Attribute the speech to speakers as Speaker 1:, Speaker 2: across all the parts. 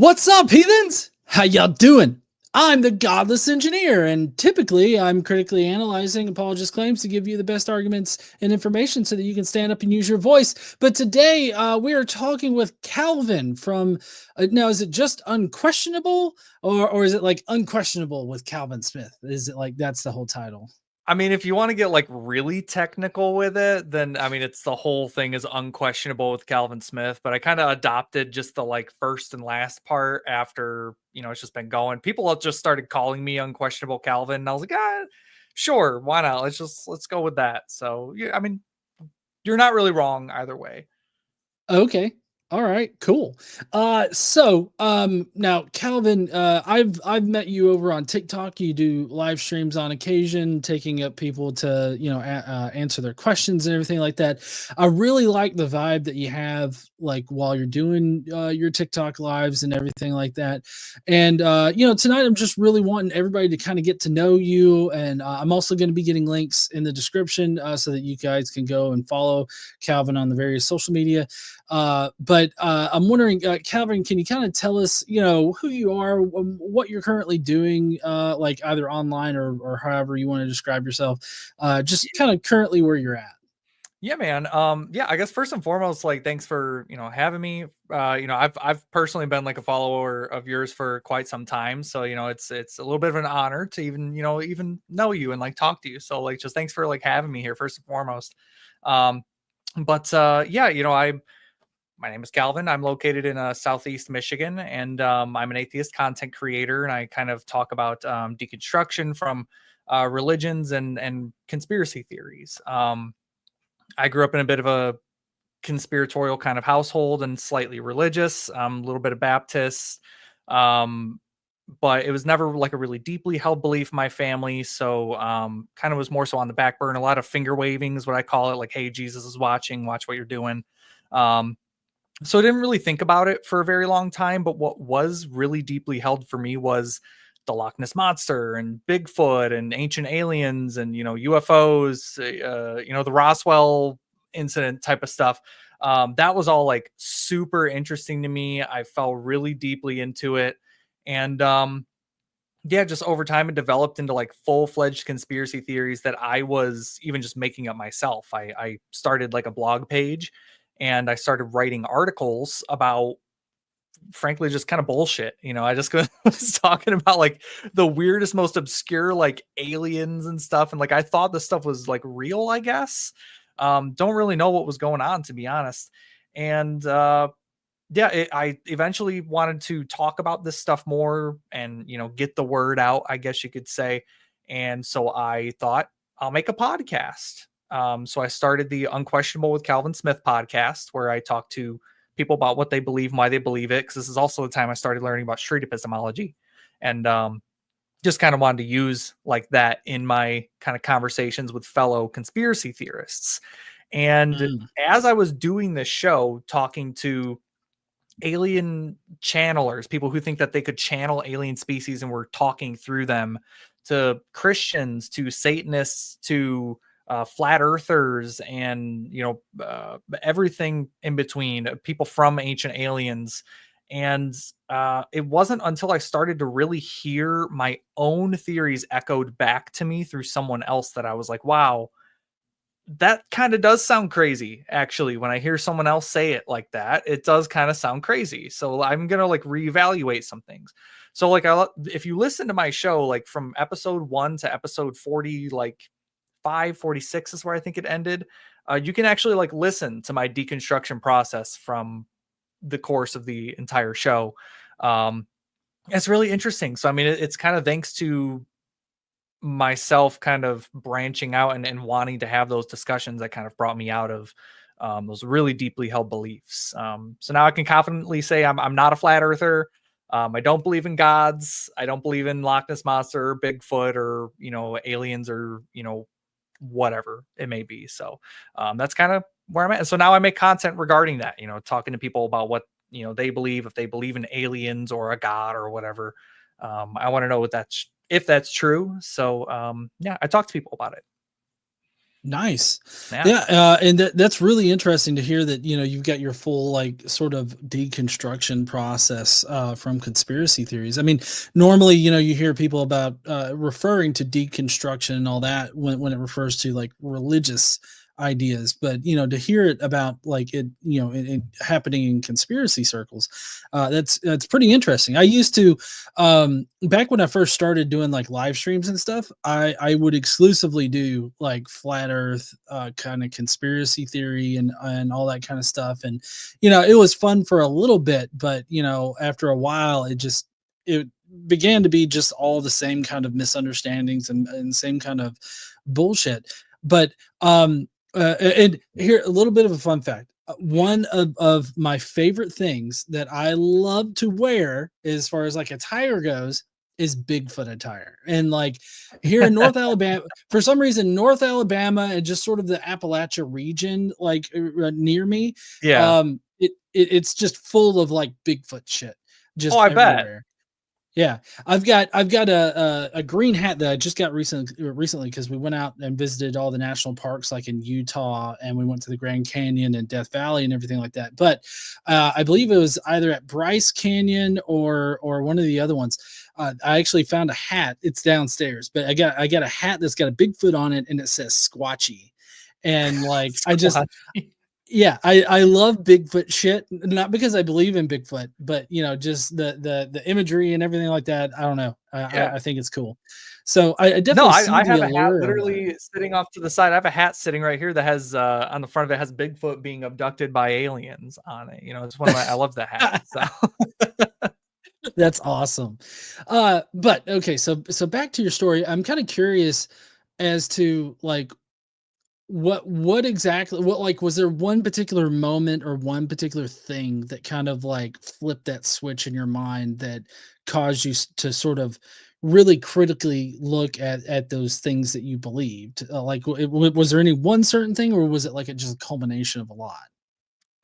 Speaker 1: What's up, heathens? How y'all doing? I'm the Godless Engineer, and typically I'm critically analyzing apologist claims to give you the best arguments and information so that you can stand up and use your voice. But today we are talking with Calvin from, now is it just Unquestionable, or is it like Unquestionable with Calvin Smith? Is it like that's the whole title?
Speaker 2: I mean, if you want to get like really technical with it, then I mean, it's the whole thing is Unquestionable with Calvin Smith. But I kind of adopted just the like first and last part after, it's just been going. People have just started calling me Unquestionable Calvin. And I was like, sure, why not? Let's go with that. So yeah, I mean, you're not really wrong either way.
Speaker 1: Okay. All right, cool. Now Calvin, I've met you over on TikTok. You do live streams on occasion, taking up people to, answer their questions and everything like that. I really like the vibe that you have, like while you're doing your TikTok lives and everything like that. And tonight I'm just really wanting everybody to kind of get to know you. And I'm also going to be getting links in the description so that you guys can go and follow Calvin on the various social media. But I'm wondering, Calvin, can you kind of tell us, who you are, what you're currently doing, like either online or however you want to describe yourself, just kind of currently where you're at.
Speaker 2: Yeah, man. Yeah, I guess first and foremost, like, thanks for, having me. I've personally been like a follower of yours for quite some time. So, it's a little bit of an honor to even know you and like talk to you. So like, just thanks for like having me here first and foremost. Um, yeah, my name is Calvin. I'm located in Southeast Michigan, and I'm an atheist content creator, and I kind of talk about deconstruction from religions and conspiracy theories. I grew up in a bit of a conspiratorial kind of household and slightly religious, a little bit of Baptist, um, but it was never like a really deeply held belief in my family. So kind of was more so on the back burner. A lot of finger waving is what I call it. Like, hey, Jesus is watching, watch what you're doing. So I didn't really think about it for a very long time. But what was really deeply held for me was the Loch Ness Monster and Bigfoot and ancient aliens and, UFOs, the Roswell incident type of stuff. That was all like super interesting to me. I fell really deeply into it. And yeah, just over time it developed into like full-fledged conspiracy theories that I was even just making up myself. I started like a blog page and I started writing articles about, frankly, just kind of bullshit. I just was talking about like the weirdest, most obscure like aliens and stuff. And like I thought this stuff was like real, I guess. Don't really know what was going on, to be honest. And yeah, I eventually wanted to talk about this stuff more and, get the word out, I guess you could say. And so I thought I'll make a podcast. So I started the Unquestionable with Calvin Smith podcast, where I talk to people about what they believe and why they believe it. Because this is also the time I started learning about street epistemology, and just kind of wanted to use like that in my kind of conversations with fellow conspiracy theorists. And
Speaker 1: Mm.
Speaker 2: as I was doing this show, talking to alien channelers, people who think that they could channel alien species, and we're talking through them, to Christians, to Satanists, to flat earthers, and everything in between, people from ancient aliens. And it wasn't until I started to really hear my own theories echoed back to me through someone else that I was like, wow, that kind of does sound crazy. Actually, when I hear someone else say it like that, it does kind of sound crazy. So I'm gonna like reevaluate some things. So like, if you listen to my show, like from episode 1 to episode 40, like 46 is where I think it ended, you can actually like listen to my deconstruction process from the course of the entire show. It's really interesting. So I mean, it's kind of thanks to myself kind of branching out and wanting to have those discussions that kind of brought me out of those really deeply held beliefs. So now I can confidently say I'm not a flat earther. I don't believe in gods. I don't believe in Loch Ness Monster or Bigfoot or, aliens or, whatever it may be. So that's kind of where I'm at. And so now I make content regarding that, talking to people about what, they believe, if they believe in aliens or a god or whatever. I want to know if that's true. So yeah, I talk to people about it.
Speaker 1: Nice.
Speaker 2: Yeah.
Speaker 1: Yeah, and that's really interesting to hear that, you've got your full, like, sort of deconstruction process, from conspiracy theories. I mean, normally, you hear people about, referring to deconstruction and all that when it refers to, like, religious ideas, but, to hear it about, like, it happening in conspiracy circles, that's pretty interesting. I used to, back when I first started doing like live streams and stuff, I would exclusively do like flat earth, kind of conspiracy theory and all that kind of stuff. And it was fun for a little bit, but after a while it began to be just all the same kind of misunderstandings and same kind of bullshit. But and here a little bit of a fun fact. One of my favorite things that I love to wear as far as like attire goes is Bigfoot attire. And like here in North Alabama, for some reason, North Alabama and just sort of the Appalachia region, like near me,
Speaker 2: Yeah.
Speaker 1: it's just full of like Bigfoot shit
Speaker 2: Oh,
Speaker 1: just
Speaker 2: I bet.
Speaker 1: everywhere. Yeah, I've got a green hat that I just got recently because we went out and visited all the national parks like in Utah, and we went to the Grand Canyon and Death Valley and everything like that. But I believe it was either at Bryce Canyon or one of the other ones. I actually found a hat. It's downstairs, but I got a hat that's got a Bigfoot on it and it says Squatchy, and like I just
Speaker 2: Squatchy.
Speaker 1: yeah, I love Bigfoot shit, not because I believe in Bigfoot, but just the imagery and everything like that. I don't know.
Speaker 2: Yeah.
Speaker 1: I think it's cool. So I
Speaker 2: No,
Speaker 1: definitely see
Speaker 2: I
Speaker 1: the
Speaker 2: have a hat
Speaker 1: allure of it.
Speaker 2: literally sitting off to the side. I have a hat sitting right here that has on the front of it has Bigfoot being abducted by aliens on it. It's one of my I love the hat. So
Speaker 1: That's awesome. But okay, so back to your story. I'm kind of curious as to like what exactly what like was there one particular moment or one particular thing that kind of like flipped that switch in your mind that caused you to sort of really critically look at those things that you believed, like was there any one certain thing or was it like just a culmination of a lot?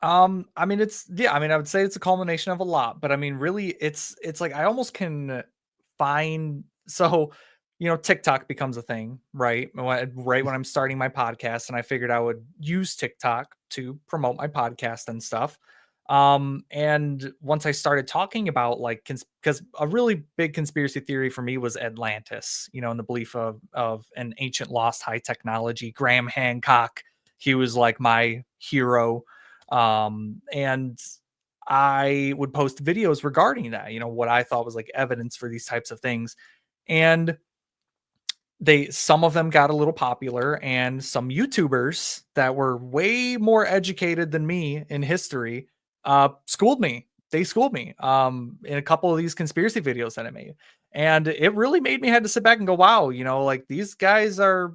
Speaker 2: I mean it's yeah, I mean I would say it's a culmination of a lot, but I mean really it's like I almost can find so TikTok becomes a thing, right? Right when I'm starting my podcast and I figured I would use TikTok to promote my podcast and stuff. And once I started talking about like because a really big conspiracy theory for me was Atlantis, and the belief of an ancient lost high technology. Graham Hancock, he was like my hero. And I would post videos regarding that, what I thought was like evidence for these types of things. And some of them got a little popular, and some YouTubers that were way more educated than me in history schooled me. They schooled me in a couple of these conspiracy videos that I made. And it really made me had to sit back and go, wow, like these guys are,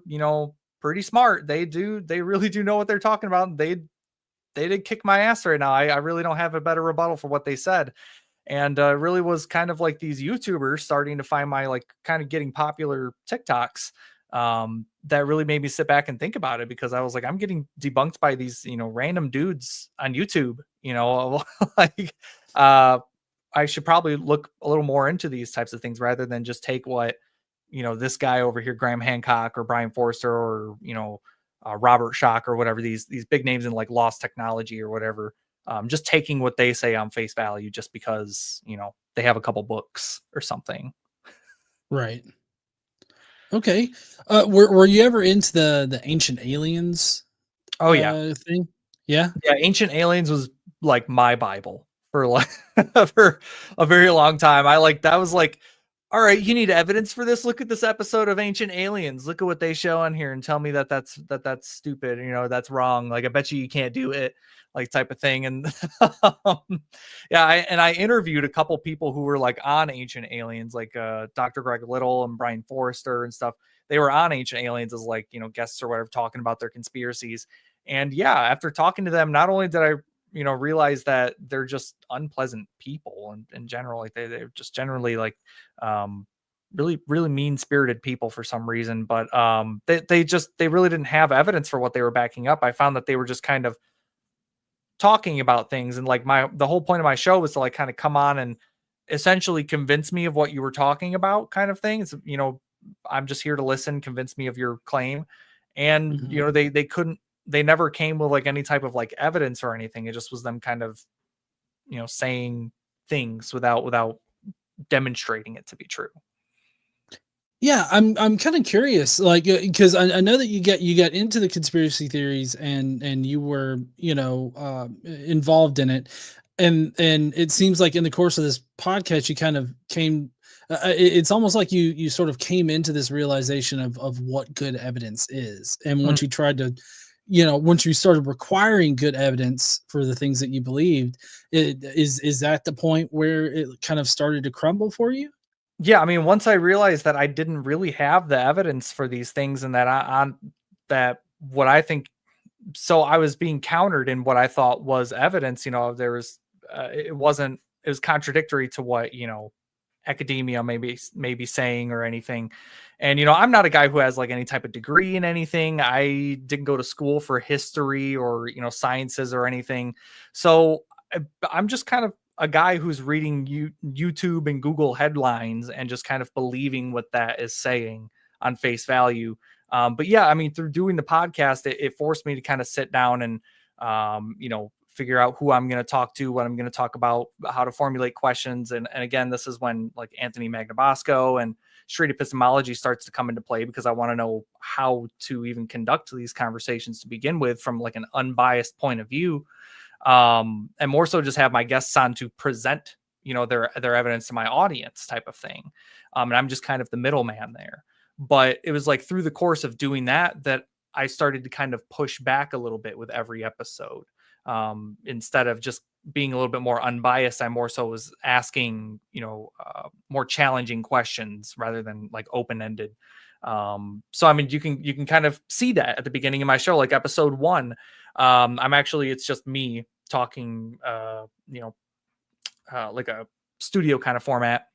Speaker 2: pretty smart. They really do know what they're talking about. They did kick my ass right now. I really don't have a better rebuttal for what they said. And really was kind of like these YouTubers starting to find my like kind of getting popular TikToks that really made me sit back and think about it, because I was like, I'm getting debunked by these, random dudes on YouTube, like I should probably look a little more into these types of things rather than just take what, this guy over here, Graham Hancock or Brian Forster or, Robert Schoch or whatever, these big names in like lost technology or whatever, just taking what they say on face value just because, they have a couple books or something.
Speaker 1: Right. Okay. Were you ever into the ancient aliens
Speaker 2: Oh yeah.
Speaker 1: thing? Yeah.
Speaker 2: Yeah. Ancient Aliens was like my Bible for like for a very long time. That was like, all right, you need evidence for this. Look at this episode of Ancient Aliens. Look at what they show on here and tell me that's stupid. That's wrong. Like, I bet you can't do it, like type of thing. And yeah, I interviewed a couple people who were like on Ancient Aliens, like Dr. Greg Little and Brian Forrester and stuff. They were on Ancient Aliens as like, guests or whatever, talking about their conspiracies. And yeah, after talking to them, not only did I realize that they're just unpleasant people and in general, like they're just generally like really, really mean spirited people for some reason. But they really didn't have evidence for what they were backing up. I found that they were just kind of talking about things, and like the whole point of my show was to like kind of come on and essentially convince me of what you were talking about, kind of thing. It's I'm just here to listen, convince me of your claim. And,
Speaker 1: Mhm.
Speaker 2: you know, they never came with like any type of like evidence or anything. It just was them kind of, you know, saying things without demonstrating it to be true.
Speaker 1: Yeah, I'm kind of curious, like, because I know that you got into the conspiracy theories and you were, involved in it, and it seems like in the course of this podcast you kind of came. It's almost like you sort of came into this realization of what good evidence is, and
Speaker 2: Mm.
Speaker 1: once you tried to, once you started requiring good evidence for the things that you believed, is that the point where it kind of started to crumble for you?
Speaker 2: Yeah, I mean, once I realized that I didn't really have the evidence for these things and that that what I think, so I was being countered in what I thought was evidence, you know, there was it was contradictory to what, you know, academia maybe saying or anything. And you know, I'm not a guy who has like any type of degree in anything. I didn't go to school for history or, you know, sciences or anything. So I'm just kind of a guy who's reading YouTube and Google headlines and just kind of believing what that is saying on face value. But yeah, I mean, through doing the podcast, it forced me to kind of sit down and, you know, figure out who I'm going to talk to, what I'm going to talk about, how to formulate questions. And again, this is when like Anthony Magnabosco and street epistemology starts to come into play, because I want to know how to even conduct these conversations to begin with from like an unbiased point of view. And more so just have my guests on to present, you know, their evidence to my audience type of thing. And I'm just kind of the middleman there. But it was like through the course of doing that I started to kind of push back a little bit with every episode. Instead of just being a little bit more unbiased, I more so was asking, you know, more challenging questions rather than like open-ended. So I mean, you can kind of see that at the beginning of my show, like episode 1. It's just me talking, like a studio kind of format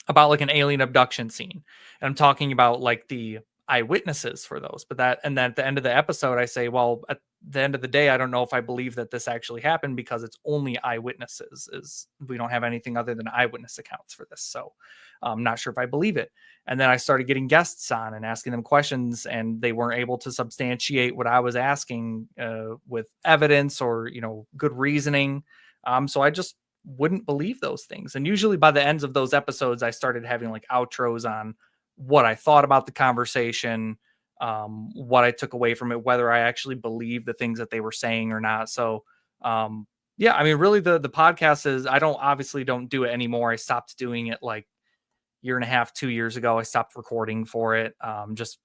Speaker 2: about like an alien abduction scene. And I'm talking about like the eyewitnesses for those. And then at the end of the episode, I say, well, at the end of the day, I don't know if I believe that this actually happened, because it's only eyewitnesses. Is We don't have anything other than eyewitness accounts for this. So I'm not sure if I believe it. And then I started getting guests on and asking them questions, and they weren't able to substantiate what I was asking with evidence or, you know, good reasoning. So I just wouldn't believe those things. And usually by the ends of those episodes, I started having like outros on what I thought about the conversation, what I took away from it, whether I actually believe the things that they were saying or not. So, yeah, I mean, really the podcast is, I don't do it anymore. I stopped doing it like year and a half, 2 years ago. I stopped recording for it. Just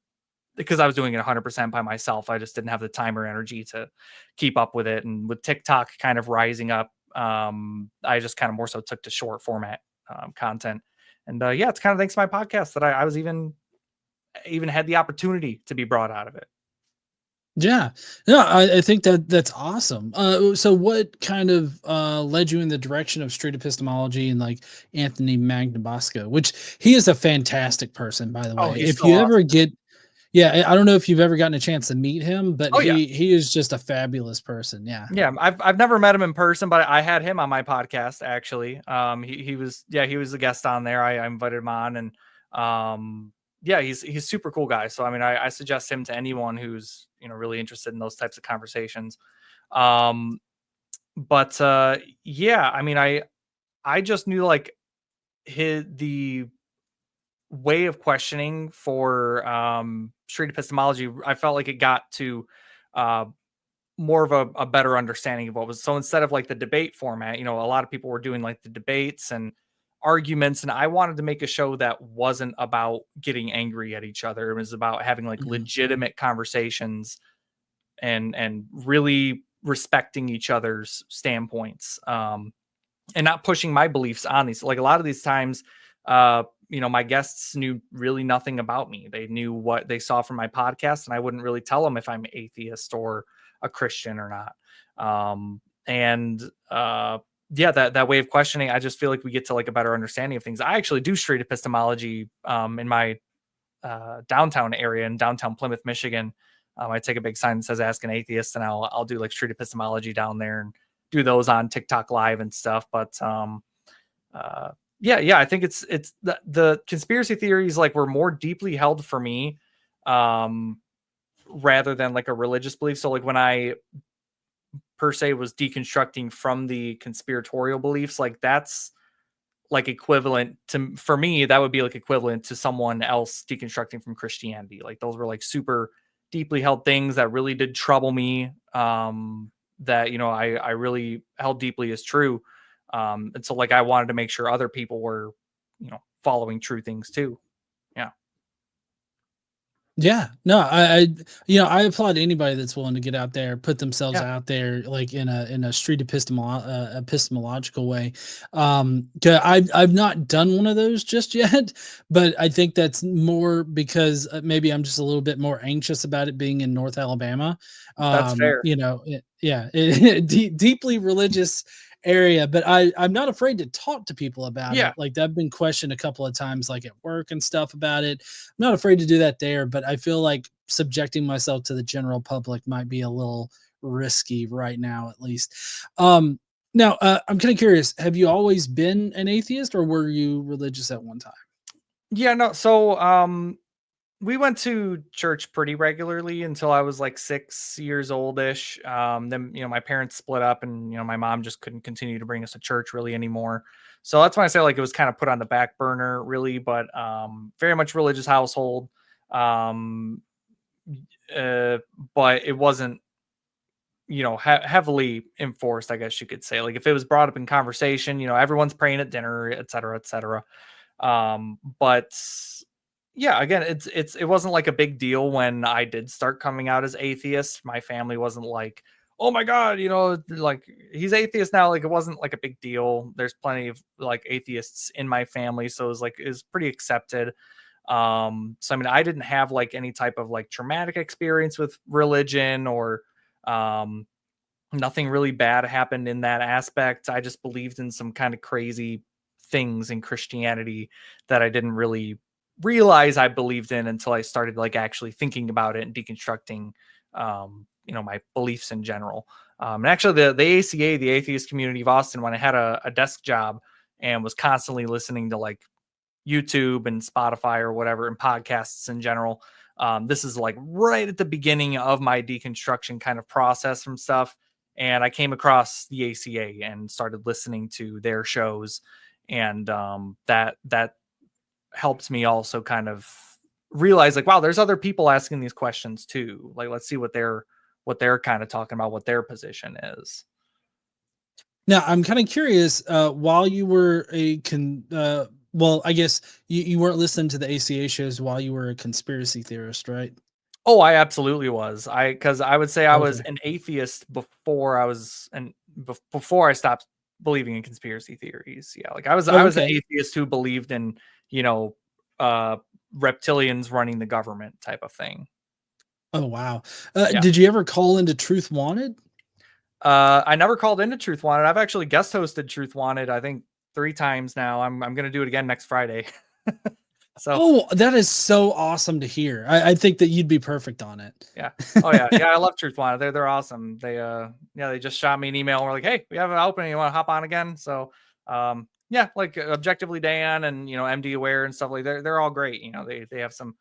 Speaker 2: because I was doing it 100% by myself. I just didn't have the time or energy to keep up with it. And with TikTok kind of rising up, I just kind of more so took to short format content. And yeah, it's kind of thanks to my podcast that I was even had the opportunity to be brought out of it.
Speaker 1: Yeah. No, I think that that's awesome. So what kind of led you in the direction of street epistemology and like Anthony Magnabosco, which he is a fantastic person, by the
Speaker 2: Oh,
Speaker 1: way.
Speaker 2: he's
Speaker 1: If
Speaker 2: so
Speaker 1: you ever
Speaker 2: awesome.
Speaker 1: get, yeah, I don't know if you've ever gotten a chance to meet him, but
Speaker 2: Oh yeah.
Speaker 1: he is just a fabulous person. Yeah.
Speaker 2: Yeah, I've never met him in person, but I had him on my podcast actually. He was, yeah, he was a guest on there. I invited him on, and yeah, he's super cool guy. So I mean, I suggest him to anyone who's, you know, really interested in those types of conversations. Um, but yeah, I mean, I just knew like the way of questioning for street epistemology. I felt like it got to uh more of a better understanding of what was, so instead of like the debate format, you know, a lot of people were doing like the debates and arguments, and I wanted to make a show that wasn't about getting angry at each other. It was about having like
Speaker 1: Mhm.
Speaker 2: legitimate conversations and really respecting each other's standpoints, and not pushing my beliefs on these. Like a lot of these times, you know, my guests knew really nothing about me. They knew what they saw from my podcast, and I wouldn't really tell them if I'm atheist or a Christian or not. And yeah, that way of questioning, I just feel like we get to like a better understanding of things. I actually do street epistemology in my downtown area in downtown Plymouth, Michigan. I take a big sign that says "Ask an Atheist," and I'll do like street epistemology down there and do those on TikTok Live and stuff. But uh, yeah, I think it's the conspiracy theories like were more deeply held for me, um, rather than like a religious belief. So like when I per se was deconstructing from the conspiratorial beliefs, like that's like equivalent to, for me, that would be like equivalent to someone else deconstructing from Christianity. Like those were like super deeply held things that really did trouble me. That, you know, I really held deeply as true. And so like I wanted to make sure other people were, you know, following true things too. Yeah.
Speaker 1: Yeah, no, I applaud anybody that's willing to get out there, put themselves
Speaker 2: Yeah.
Speaker 1: out there, like in a street epistemological way. 'Cause I've not done one of those just yet, but I think that's more because maybe I'm just a little bit more anxious about it being in North Alabama.
Speaker 2: That's fair.
Speaker 1: Yeah, deeply religious area, but I'm not afraid to talk to people about
Speaker 2: Yeah.
Speaker 1: it. Like I've been questioned a couple of times, like at work and stuff about it. I'm not afraid to do that there, but I feel like subjecting myself to the general public might be a little risky right now, at least. I'm kind of curious. Have you always been an atheist, or were you religious at one time?
Speaker 2: Yeah. No. So, we went to church pretty regularly until I was like 6 years oldish. Then, you know, my parents split up and, you know, my mom just couldn't continue to bring us to church really anymore. So that's why I say like it was kind of put on the back burner really, but very much religious household. Um, uh, but it wasn't, you know, heavily enforced, I guess you could say. Like if it was brought up in conversation, you know, everyone's praying at dinner, et cetera, et cetera. But yeah, again, it wasn't like a big deal when I did start coming out as atheist. My family wasn't like, oh my God, you know, like he's atheist now. Like it wasn't like a big deal. There's plenty of like atheists in my family. So it was like, it was pretty accepted. So I mean, I didn't have like any type of like traumatic experience with religion or um nothing really bad happened in that aspect. I just believed in some kind of crazy things in Christianity that I didn't really realize I believed in until I started like actually thinking about it and deconstructing, you know, my beliefs in general. And actually, the ACA, the Atheist Community of Austin, when I had a desk job and was constantly listening to like YouTube and Spotify or whatever and podcasts in general. This is like right at the beginning of my deconstruction kind of process from stuff. And I came across the ACA and started listening to their shows. And that helped me also kind of realize like, wow, there's other people asking these questions too. Like, let's see what they're kind of talking about, what their position is.
Speaker 1: Now, I'm kind of curious. While you were well, I guess you weren't listening to the ACA shows while you were a conspiracy theorist, right?
Speaker 2: Oh, I absolutely was. Because I would say I was
Speaker 1: Okay.
Speaker 2: an atheist before I was before I stopped believing in conspiracy theories. Yeah, like I
Speaker 1: Oh,
Speaker 2: was an
Speaker 1: okay.
Speaker 2: atheist who believed in, you know, uh reptilians running the government type of thing.
Speaker 1: Oh, wow.
Speaker 2: Yeah.
Speaker 1: Did you ever call into Truth Wanted?
Speaker 2: I never called into Truth Wanted. I've actually guest hosted Truth Wanted, I think 3 times now. I'm gonna do it again next Friday. So
Speaker 1: Oh, that is so awesome to hear. I think that you'd be perfect on it.
Speaker 2: yeah. Oh yeah. Yeah, I love Truth Wanted. They're awesome. They just shot me an email and were like, "Hey, we have an opening. You want to hop on again?" So yeah, like Objectively Dan and, you know, MD Aware and stuff like they're all great. You know, they have some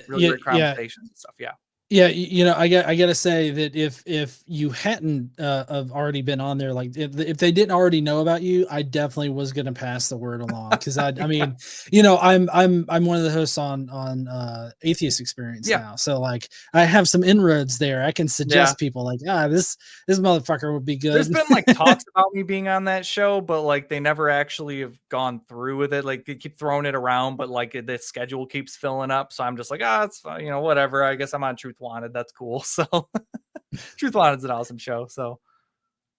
Speaker 2: really
Speaker 1: Yeah,
Speaker 2: great
Speaker 1: yeah.
Speaker 2: conversations and stuff. Yeah.
Speaker 1: Yeah, I gotta say that if you hadn't have already been on there, like if they didn't already know about you, I definitely was gonna pass the word along because I
Speaker 2: Yeah.
Speaker 1: mean, I'm one of the hosts on Atheist Experience
Speaker 2: Yeah.
Speaker 1: now, so like I have some inroads there. I can
Speaker 2: Yeah.
Speaker 1: suggest people like this motherfucker would be
Speaker 2: There's
Speaker 1: good.
Speaker 2: been like talks about me being on that show, but like they never actually have gone through with it. Like they keep throwing it around, but like the schedule keeps filling up. So I'm just like, it's fine, you know, whatever. I guess I'm on Truth Wanted. That's cool. So Truth Wanted's an awesome show. So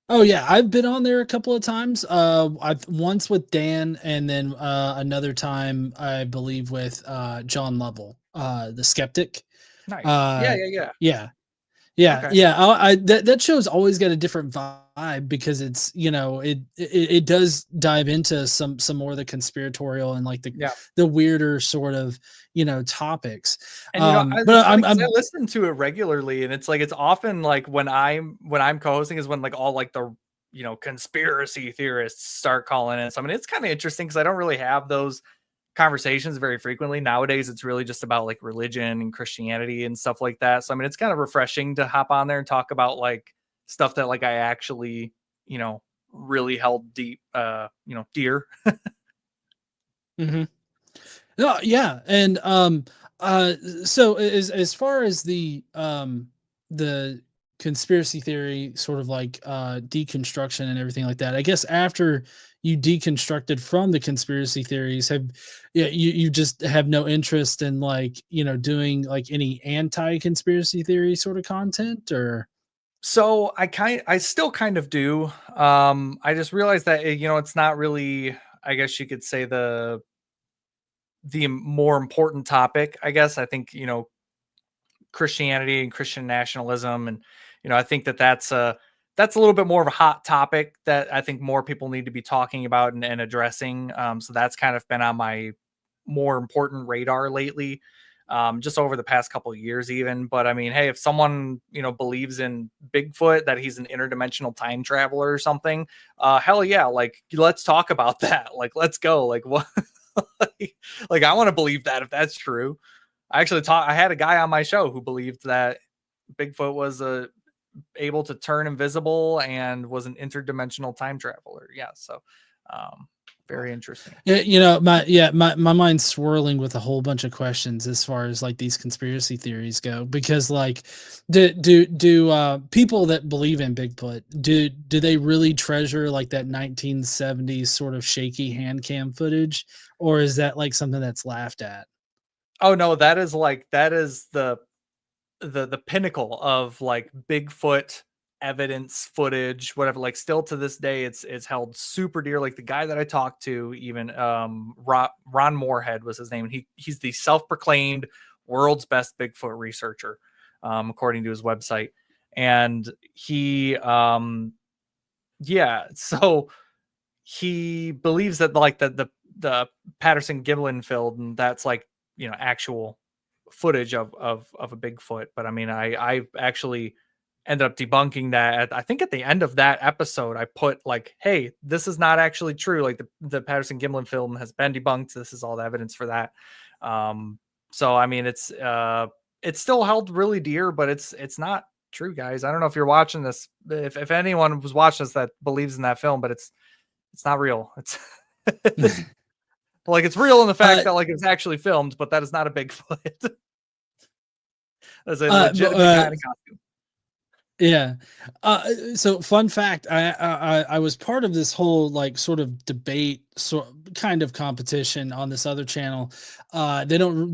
Speaker 1: Oh yeah, I've been on there a couple of times. I've once with Dan, and then another time I believe with John Lovell, the skeptic.
Speaker 2: nice. Yeah.
Speaker 1: Uh,
Speaker 2: Yeah. Yeah.
Speaker 1: yeah, yeah,
Speaker 2: Okay.
Speaker 1: yeah. That show's always got a different vibe because it's it does dive into some more of the conspiratorial and like
Speaker 2: Yeah.
Speaker 1: the weirder sort of topics.
Speaker 2: And you know,
Speaker 1: But
Speaker 2: it's funny because I
Speaker 1: I'm
Speaker 2: listen to it regularly, and it's like it's often like when I'm co-hosting is when like all like the, you know, conspiracy theorists start calling in. So I mean, it's kind of interesting because I don't really have those conversations very frequently. Nowadays, it's really just about like religion and Christianity and stuff like that. So I mean, it's kind of refreshing to hop on there and talk about like stuff that like I actually, really held deep, dear.
Speaker 1: Hmm. No, yeah, and so as far as the conspiracy theory sort of like deconstruction and everything like that, I guess after you deconstructed from the conspiracy theories, have yeah, you just have no interest in like doing like any anti-conspiracy theory sort of content or
Speaker 2: So I still kind of do. I just realized that it's not really, I guess you could say, the more important topic. I guess I think Christianity and Christian nationalism, and I think that that's a little bit more of a hot topic that I think more people need to be talking about and addressing. So that's kind of been on my more important radar lately, just over the past couple of years, even. But I mean, hey, if someone believes in Bigfoot, that he's an interdimensional time traveler or something, hell yeah, like let's talk about that. Like let's go. Like what? like I want to believe that if that's true. I had a guy on my show who believed that Bigfoot was able to turn invisible and was an interdimensional time traveler. Yeah, so very interesting.
Speaker 1: yeah, my mind's swirling with a whole bunch of questions as far as like these conspiracy theories go because like do people that believe in Bigfoot do they really treasure like that 1970s sort of shaky hand cam footage or is that like something that's laughed at?
Speaker 2: Oh no, that is the pinnacle of like Bigfoot evidence footage, whatever. Like still to this day, it's held super dear. Like the guy that I talked to, even Ron Moorhead was his name. He's the self-proclaimed world's best Bigfoot researcher, according to his website. And he yeah, so he believes that like the Patterson Gimlin film, that's like actual footage of a Bigfoot. But I mean, I actually ended up debunking that. I think at the end of that episode, I put like, "Hey, this is not actually true. Like the Patterson Gimlin film has been debunked. This is all the evidence for that." So I mean, it's still held really dear, but it's not true, guys. I don't know if you're watching this, if anyone was watching this that believes in that film, but it's not real. It's like it's real in the fact
Speaker 1: uh,
Speaker 2: that like it's actually filmed, but that is not a Bigfoot. That's a
Speaker 1: but,
Speaker 2: legitimate kind of costume.
Speaker 1: Yeah. So fun fact, I was part of this whole like sort of debate sort kind of competition on this other channel. They don't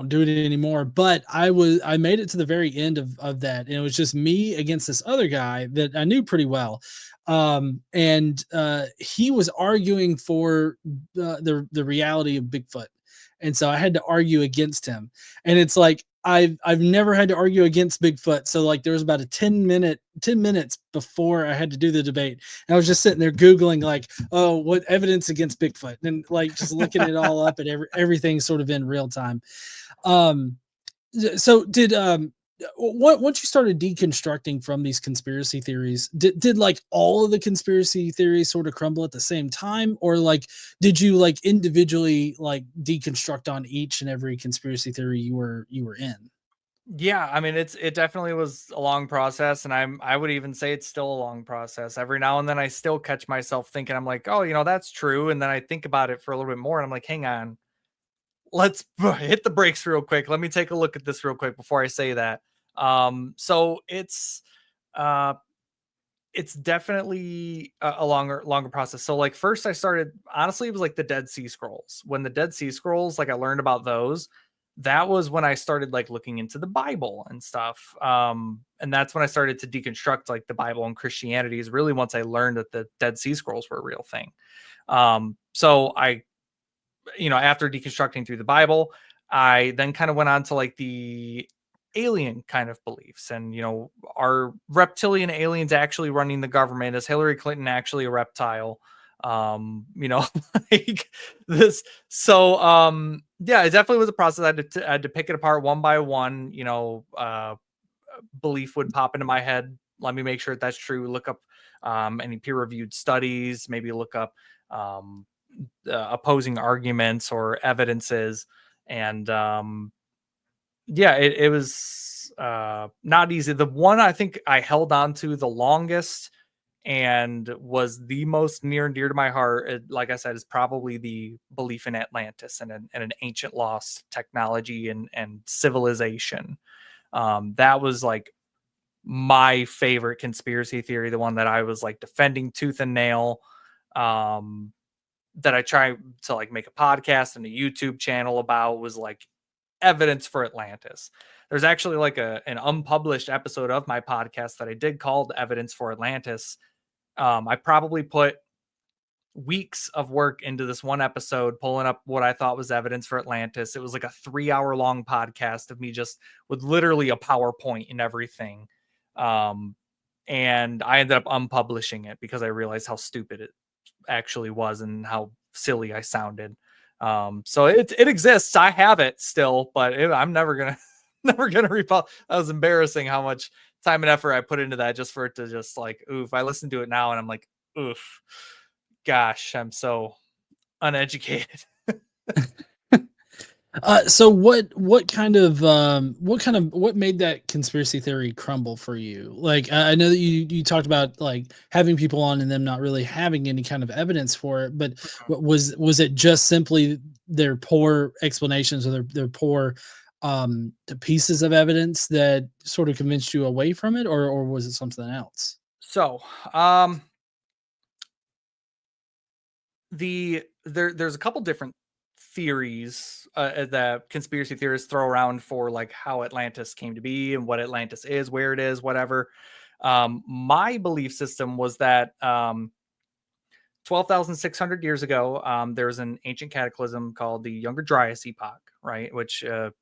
Speaker 1: do it anymore, but I made it to the very end of that and it was just me against this other guy that I knew pretty well. And he was arguing for the reality of Bigfoot. And so I had to argue against him. And it's like I've never had to argue against Bigfoot. So like there was about a 10 minutes before I had to do the debate. And I was just sitting there Googling like, oh, what evidence against Bigfoot? And like just looking it all up and everything sort of in real time. Um so did once you started deconstructing from these conspiracy theories, did like all of the conspiracy theories sort of crumble at the same time, or like did you like individually like deconstruct on each and every conspiracy theory you were in?
Speaker 2: Yeah, I mean it definitely was a long process, and I would even say it's still a long process. Every now and then I still catch myself thinking, I'm like, oh, that's true, and then I think about it for a little bit more, and I'm like, hang on, let's hit the brakes real quick. Let me take a look at this real quick before I say that. So uh it's definitely a longer process. So like first I started, honestly, it was like the Dead Sea Scrolls. When the Dead Sea Scrolls, like I learned about those, that was when I started like looking into the Bible and stuff. And that's when I started to deconstruct like the Bible and Christianity, is really once I learned that the Dead Sea Scrolls were a real thing. So I, after deconstructing through the Bible, I then kind of went on to like the alien kind of beliefs, and are reptilian aliens actually running the government? Is Hillary Clinton actually a reptile? Like this. So yeah, it definitely was a process. I had to pick it apart one by one. Belief would pop into my head. Let me make sure that's true. Look up any peer reviewed studies, maybe look up opposing arguments or evidences. And yeah, it was not easy. The one I think I held on to the longest and was the most near and dear to my heart, like I said, is probably the belief in Atlantis and an ancient lost technology and civilization. That was like my favorite conspiracy theory, the one that I was like defending tooth and nail. That I try to like make a podcast and a YouTube channel about, was like evidence for Atlantis. There's actually like an unpublished episode of my podcast that I did called Evidence for Atlantis. I probably put weeks of work into this one episode, pulling up what I thought was evidence for Atlantis. It was like a 3-hour long podcast of me just with literally a PowerPoint and everything. And I ended up unpublishing it because I realized how stupid it actually was and how silly I sounded. So it exists. I have it still, but I'm never gonna republish. That was embarrassing how much time and effort I put into that just for it to just like, oof. I listen to it now and I'm like, oof, gosh, I'm so uneducated.
Speaker 1: So what what made that conspiracy theory crumble for you? Like, I know that you talked about like having people on and them not really having any kind of evidence for it, but was it just simply their poor explanations or their poor the pieces of evidence that sort of convinced you away from it, or was it something else?
Speaker 2: So, there's a couple different theories that conspiracy theorists throw around for like how Atlantis came to be and what Atlantis is, where it is, whatever. My belief system was that 12,600 years ago, there's an ancient cataclysm called the Younger Dryas Epoch, right? Which it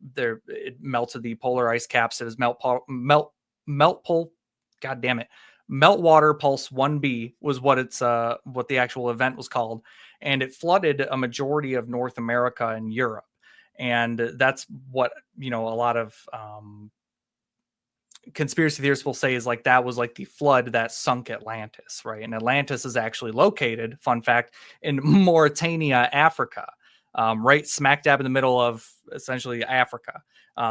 Speaker 2: melted the polar ice caps. It was God damn it, Meltwater Pulse 1b was what what the actual event was called, and it flooded a majority of North America and Europe, and that's what a lot of conspiracy theorists will say is like that was like the flood that sunk Atlantis, right? And Atlantis is actually located, fun fact, in Mauritania, Africa, right smack dab in the middle of essentially Africa.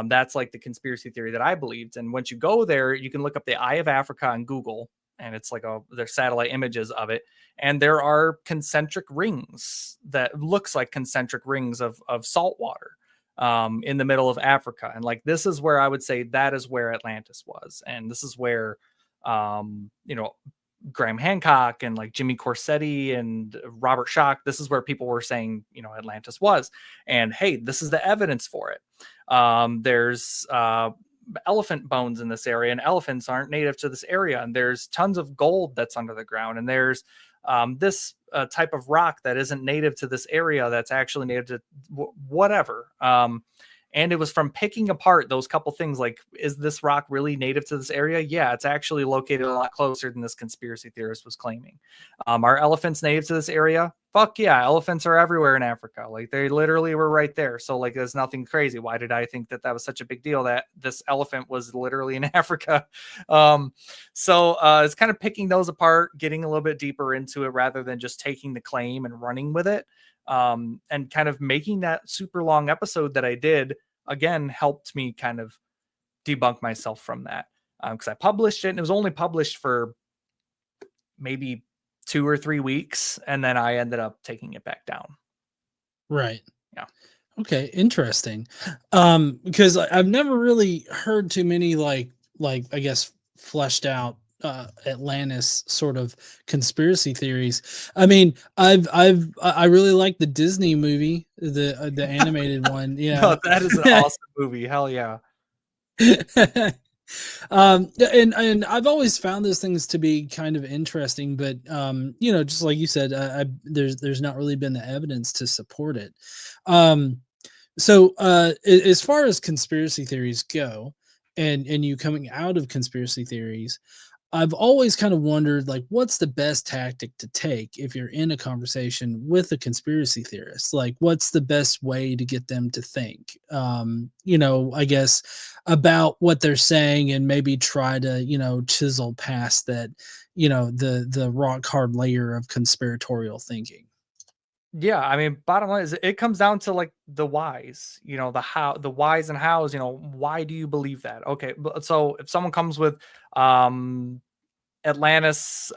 Speaker 2: That's like the conspiracy theory that I believed. And once you go there, you can look up the Eye of Africa on Google, and it's like there's satellite images of it, and there are concentric rings that looks like concentric rings of salt water in the middle of Africa. And like, this is where I would say that is where Atlantis was. And this is where, Graham Hancock and like Jimmy Corsetti and Robert Schoch, this is where people were saying, Atlantis was. And hey, this is the evidence for it. There's elephant bones in this area, and elephants aren't native to this area. And there's tons of gold that's under the ground. And there's this type of rock that isn't native to this area that's actually native to whatever. And it was from picking apart those couple things like, is this rock really native to this area? Yeah, it's actually located a lot closer than this conspiracy theorist was claiming. Are elephants native to this area? Fuck yeah, elephants are everywhere in Africa. Like, they literally were right there. So like, there's nothing crazy. Why did I think that was such a big deal that this elephant was literally in Africa? So it's kind of picking those apart, getting a little bit deeper into it rather than just taking the claim and running with it. And kind of making that super long episode that I did, again, helped me kind of debunk myself from that. Because I published it, and it was only published for maybe 2 or 3 weeks, and then I ended up taking it back down.
Speaker 1: Right.
Speaker 2: Yeah.
Speaker 1: Okay, interesting. Because I've never really heard too many like I guess fleshed out Atlantis sort of conspiracy theories. I mean, I really like the Disney movie, the animated one. Yeah,
Speaker 2: no, that is an awesome movie. Hell yeah.
Speaker 1: And I've always found those things to be kind of interesting, but just like you said, there's not really been the evidence to support it. So as far as conspiracy theories go, and you coming out of conspiracy theories, I've always kind of wondered, like, what's the best tactic to take if you're in a conversation with a conspiracy theorist? Like, what's the best way to get them to think, I guess, about what they're saying, and maybe try to, chisel past that, the rock hard layer of conspiratorial thinking.
Speaker 2: Yeah, I mean, bottom line is it comes down to like the whys, the how, the whys and hows, why do you believe that? Okay, so if someone comes with um Atlantis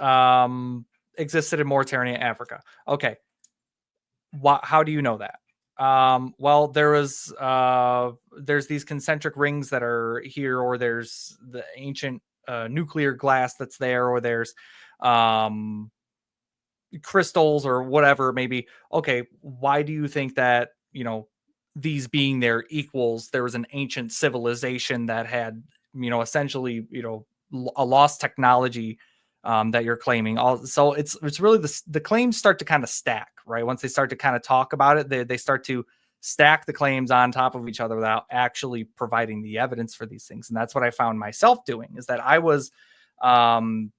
Speaker 2: existed in Mauritania, Africa. Okay, how do you know that? Well, there's these concentric rings that are here, or there's the ancient nuclear glass that's there, or there's um crystals or whatever maybe. Okay, why do you think that, these being there equals there was an ancient civilization that had, essentially, a lost technology that you're claiming? All so it's really the claims start to kind of stack, right? Once they start to kind of talk about it, they start to stack the claims on top of each other without actually providing the evidence for these things. And that's what I found myself doing, is that I was um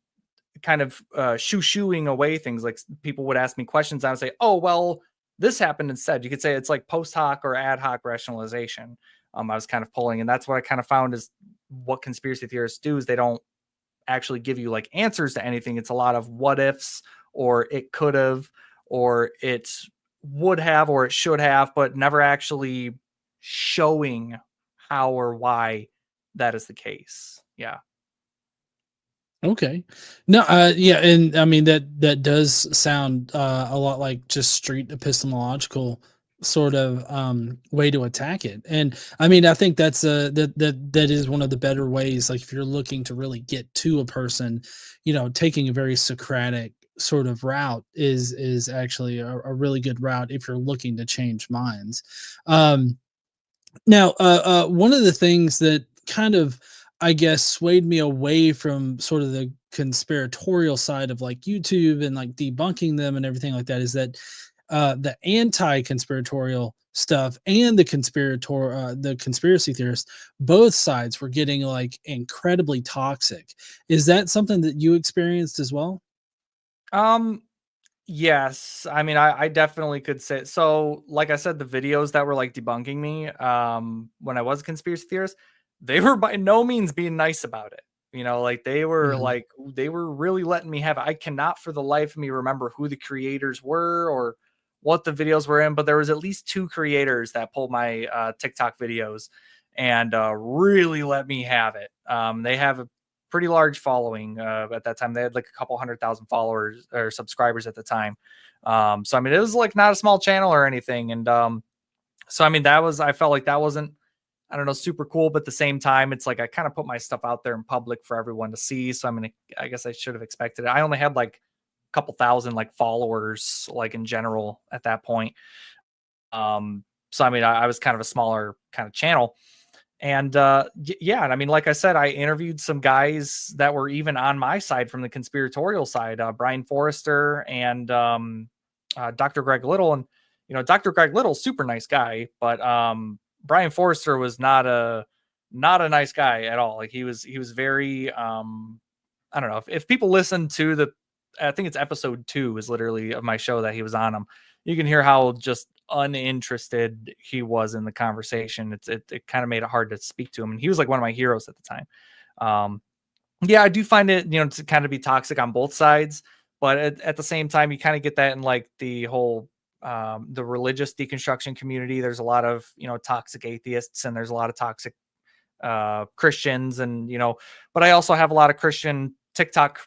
Speaker 2: kind of shoo-shooing away things. Like, people would ask me questions, I would say, oh well, this happened instead. You could say it's like post hoc or ad hoc rationalization. I was kind of pulling, and that's what I kind of found is what conspiracy theorists do, is they don't actually give you like answers to anything. It's a lot of what ifs, or it could have, or it would have, or it should have, but never actually showing how or why that is the case. Yeah.
Speaker 1: Okay. No, yeah, and I mean that does sound a lot like just street epistemological sort of way to attack it. And I mean, I think that's that is one of the better ways. Like, if you're looking to really get to a person, taking a very Socratic sort of route is actually a really good route if you're looking to change minds. Now, one of the things that kind of, I guess, swayed me away from sort of the conspiratorial side of like YouTube and like debunking them and everything like that is that the anti-conspiratorial stuff and the conspiracy theorists, both sides were getting like incredibly toxic. Is that something that you experienced as well?
Speaker 2: Um, Yes, I mean, I definitely could say so. Like I said, the videos that were like debunking me, when I was a conspiracy theorist, they were by no means being nice about it. Like
Speaker 1: Mhm.
Speaker 2: they were really letting me have it. I cannot for the life of me remember who the creators were or what the videos were in, but there was at least two creators that pulled my TikTok videos and really let me have it. They have a pretty large following at that time. They had like a couple 100,000 followers or subscribers at the time. So I mean, it was like not a small channel or anything. And so I mean, I felt like that wasn't, I don't know, super cool, but at the same time, it's like I kind of put my stuff out there in public for everyone to see. So I mean, I guess I should have expected it. I only had like a couple thousand like followers, like in general at that point. So I mean, I was kind of a smaller kind of channel. And yeah, and I mean, like I said, I interviewed some guys that were even on my side from the conspiratorial side, Brian Forrester and Dr. Greg Little. And Dr. Greg Little, super nice guy, but Brian Forrester was not a nice guy at all. Like, he was very I don't know, if people listen to I think it's episode 2 is literally of my show that he was on them. You can hear how just uninterested he was in the conversation. It kind of made it hard to speak to him, and he was like one of my heroes at the time. Um, yeah, I do find it, to kind of be toxic on both sides, but at the same time, you kind of get that in like the whole the religious deconstruction community. There's a lot of toxic atheists, and there's a lot of toxic Christians, and but I also have a lot of Christian TikTok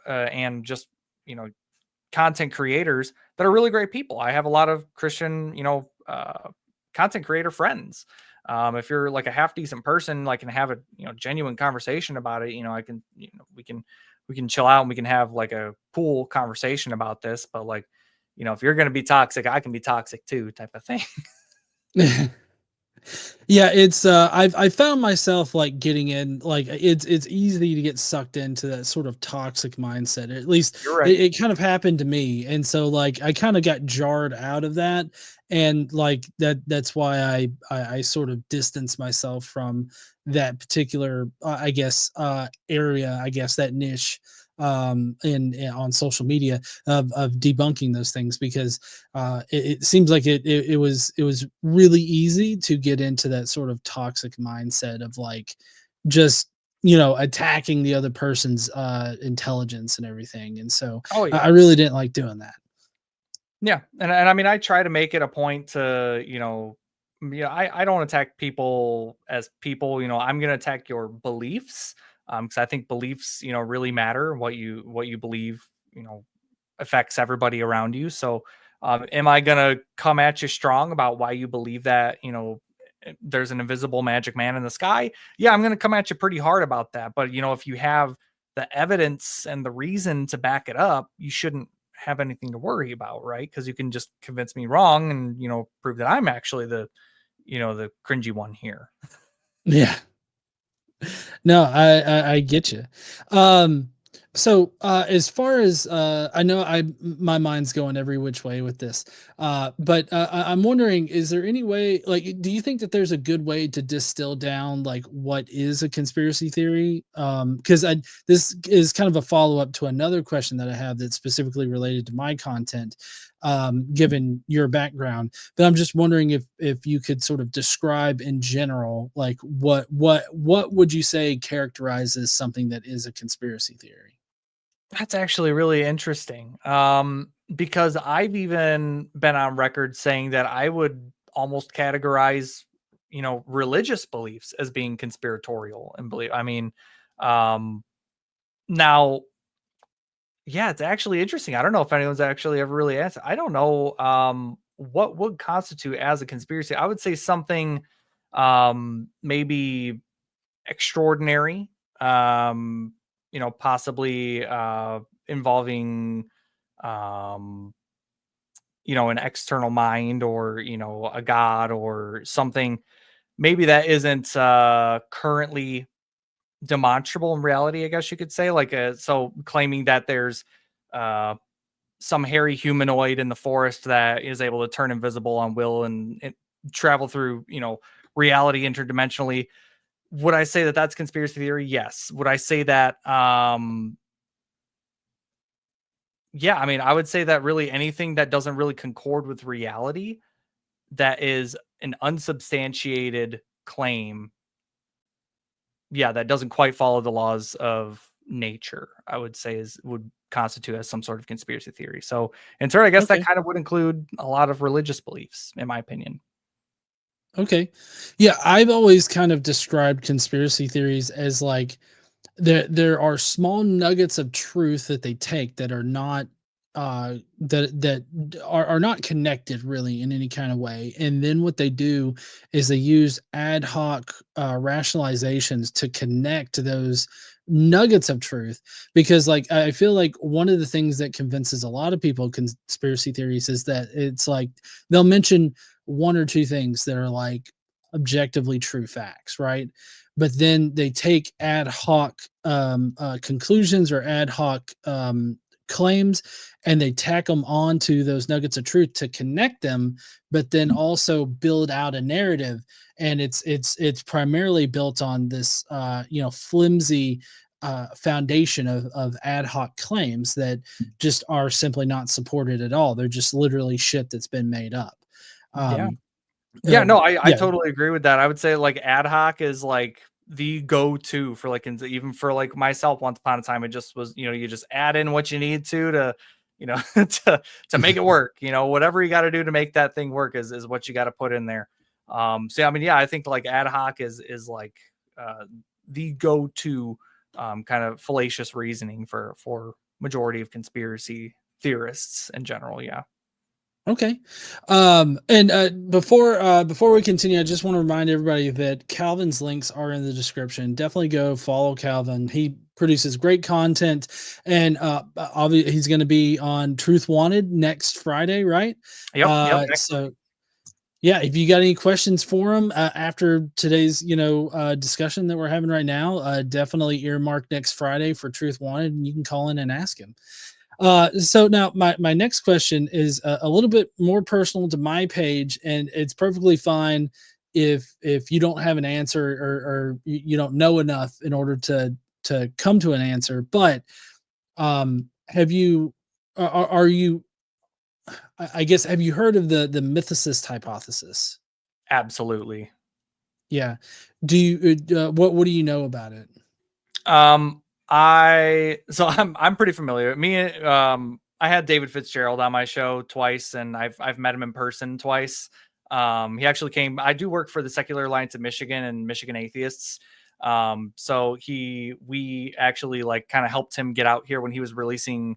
Speaker 2: and just content creators that are really great people. I have a lot of Christian, content creator friends. If you're like a half decent person, like, can have a genuine conversation about it, I can, we can chill out and we can have like a cool conversation about this. But like, if you're gonna be toxic, I can be toxic too, type of thing.
Speaker 1: Yeah, it's I found myself like getting in, like it's easy to get sucked into that sort of toxic mindset. At least
Speaker 2: You're right.
Speaker 1: it kind of happened to me. And so like I kind of got jarred out of that. And like that's why I sort of distanced myself from that particular I guess area, I guess that niche in on social media of debunking those things, because it seems like it was really easy to get into that sort of toxic mindset of like just attacking the other person's intelligence and everything. And so
Speaker 2: Oh
Speaker 1: I
Speaker 2: yeah.
Speaker 1: really didn't like doing that.
Speaker 2: Yeah, and I mean, I try to make it a point to, I don't attack people as people. I'm going to attack your beliefs, because I think beliefs, really matter. What you believe, affects everybody around you. So, am I going to come at you strong about why you believe that, there's an invisible magic man in the sky? Yeah, I'm going to come at you pretty hard about that. But, if you have the evidence and the reason to back it up, you shouldn't have anything to worry about, right? Because you can just convince me wrong and, prove that I'm actually the cringy one here.
Speaker 1: Yeah. No, I get you. So as far as I know, my mind's going every which way with this. But I'm wondering, is there any way, like, do you think that there's a good way to distill down like what is a conspiracy theory? Because I this is kind of a follow up to another question that I have that's specifically related to my content, given your background. But I'm just wondering if you could sort of describe in general, like what would you say characterizes something that is a conspiracy theory?
Speaker 2: That's actually really interesting. Because I've even been on record saying that I would almost categorize, religious beliefs as being conspiratorial and believe. I mean, um, now, yeah, it's actually interesting. I don't know if anyone's actually ever really asked. I don't know what would constitute as a conspiracy. I would say something maybe extraordinary, possibly involving um an external mind, or a god or something maybe that isn't currently demonstrable in reality, I guess you could say. Like, so claiming that there's uh some hairy humanoid in the forest that is able to turn invisible on will and travel through, reality interdimensionally. Would I say that that's conspiracy theory? Yes. Would I say that yeah, I mean, I would say that really anything that doesn't really concord with reality, that is an unsubstantiated claim, yeah, that doesn't quite follow the laws of nature, I would say would constitute as some sort of conspiracy theory. So, in turn, I guess that
Speaker 1: Okay.
Speaker 2: kind of would include a lot of religious beliefs, in my opinion.
Speaker 1: Okay. Yeah, I've always kind of described conspiracy theories as like there are small nuggets of truth that they take that are not are not connected really in any kind of way, and then what they do is they use ad hoc rationalizations to connect those nuggets of truth. Because like I feel like one of the things that convinces a lot of people conspiracy theories is that it's like they'll mention one or two things that are like objectively true facts, right? But then they take ad hoc conclusions or ad hoc claims, and they tack them onto those nuggets of truth to connect them, but then also build out a narrative. And it's primarily built on this flimsy foundation of ad hoc claims that just are simply not supported at all. They're just literally shit that's been made up.
Speaker 2: Yeah.
Speaker 1: um
Speaker 2: Yeah, no, I
Speaker 1: yeah.
Speaker 2: totally agree with that. I would say like ad hoc is like the go-to for like even for like myself. Once upon a time, it just was, you just add in what you need to to make it work. Whatever you got to do to make that thing work is what you got to put in there. So yeah, I mean, yeah, I think like ad hoc is like uh the go-to kind of fallacious reasoning for majority of conspiracy theorists in general. Yeah.
Speaker 1: Okay. And before we continue, I just want to remind everybody that Calvin's links are in the description. Definitely go follow Calvin. He produces great content, and obviously he's going to be on Truth Wanted next Friday, right?
Speaker 2: Yep. Next
Speaker 1: So yeah, if you got any questions for him after today's discussion that we're having right now, definitely earmark next Friday for Truth Wanted, and you can call in and ask him. So now my next question is a little bit more personal to my page, and it's perfectly fine if you don't have an answer, or you don't know enough in order to come to an answer. But have you are you I guess, have you heard of the mythicist hypothesis?
Speaker 2: Absolutely.
Speaker 1: Yeah. Do you what do you know about it?
Speaker 2: I so I'm pretty familiar. Me, I had David Fitzgerald on my show twice, and I've met him in person twice. He actually came. I do work for the Secular Alliance of Michigan and Michigan Atheists. So we actually like kind of helped him get out here when he was releasing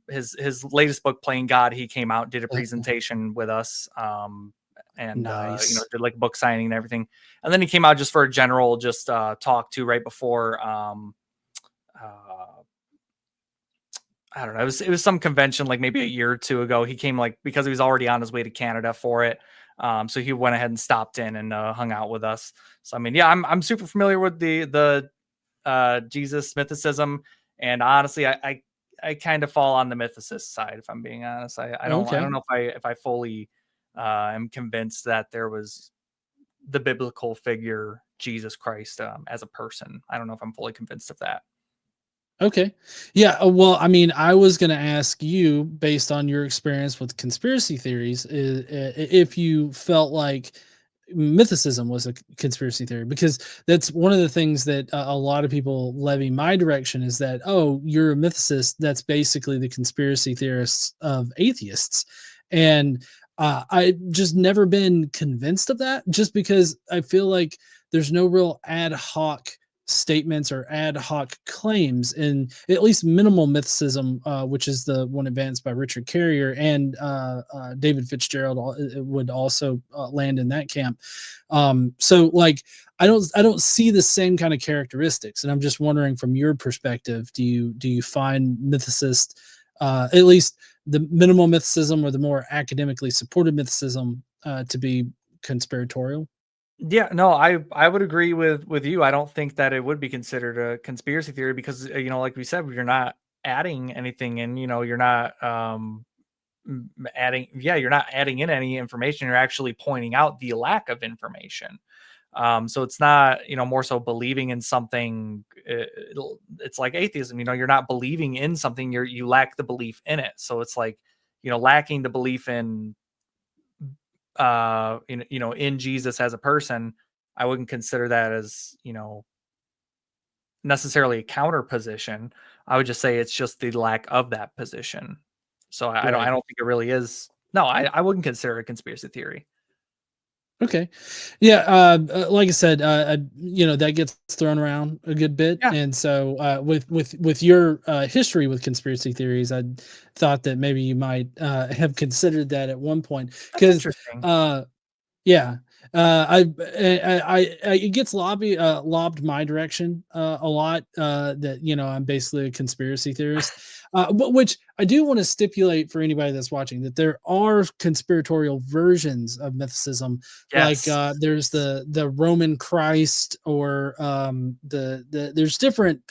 Speaker 2: his latest book, Playing God. He came out, did a
Speaker 1: Oh,
Speaker 2: presentation with us, and
Speaker 1: nice.
Speaker 2: did like book signing and everything. And then he came out just for a general just talk too right before uh I don't know. It was some convention like maybe a year or two ago. He came like because he was already on his way to Canada for it. So he went ahead and stopped in and hung out with us. So I mean, yeah, I'm super familiar with the Jesus mythicism, and honestly, I kind of fall on the mythicist side if I'm being honest. I
Speaker 1: Okay.
Speaker 2: don't know if I fully am convinced that there was the biblical figure Jesus Christ as a person. I don't know if I'm fully convinced of that.
Speaker 1: Okay. Yeah. Well, I mean, I was going to ask you, based on your experience with conspiracy theories, if you felt like mythicism was a conspiracy theory, because that's one of the things that a lot of people levy my direction is that, oh, you're a mythicist. That's basically the conspiracy theorists of atheists. And I just never been convinced of that, just because I feel like there's no real ad hoc statements or ad hoc claims in at least minimal mythicism, which is the one advanced by Richard Carrier and David Fitzgerald would also land in that camp. So like I don't see the same kind of characteristics, and I'm just wondering from your perspective, do you find mythicist, at least the minimal mythicism or the more academically supported mythicism, to be conspiratorial?
Speaker 2: Yeah, no, I would agree with you. I don't think that it would be considered a conspiracy theory because like we said, you're not adding anything in. You're not adding. Yeah, you're not adding in any information. You're actually pointing out the lack of information. So it's not more so believing in something. It's like atheism. You're not believing in something. You lack the belief in it. So it's like lacking the belief in Jesus as a person. I wouldn't consider that as necessarily a counter position. I would just say it's just the lack of that position. So I
Speaker 1: Right.
Speaker 2: don't think it really is. No, I wouldn't consider it a conspiracy theory.
Speaker 1: Okay. Yeah, like I said, that gets thrown around a good bit,
Speaker 2: Yeah,
Speaker 1: and so with your history with conspiracy theories, I thought that maybe you might have considered that at one point,
Speaker 2: that's
Speaker 1: because
Speaker 2: interesting.
Speaker 1: yeah, it gets lobbed my direction a lot, that I'm basically a conspiracy theorist, but which I do want to stipulate for anybody that's watching that there are conspiratorial versions of mythicism, like
Speaker 2: Yes.
Speaker 1: there's the Roman Christ, or there's different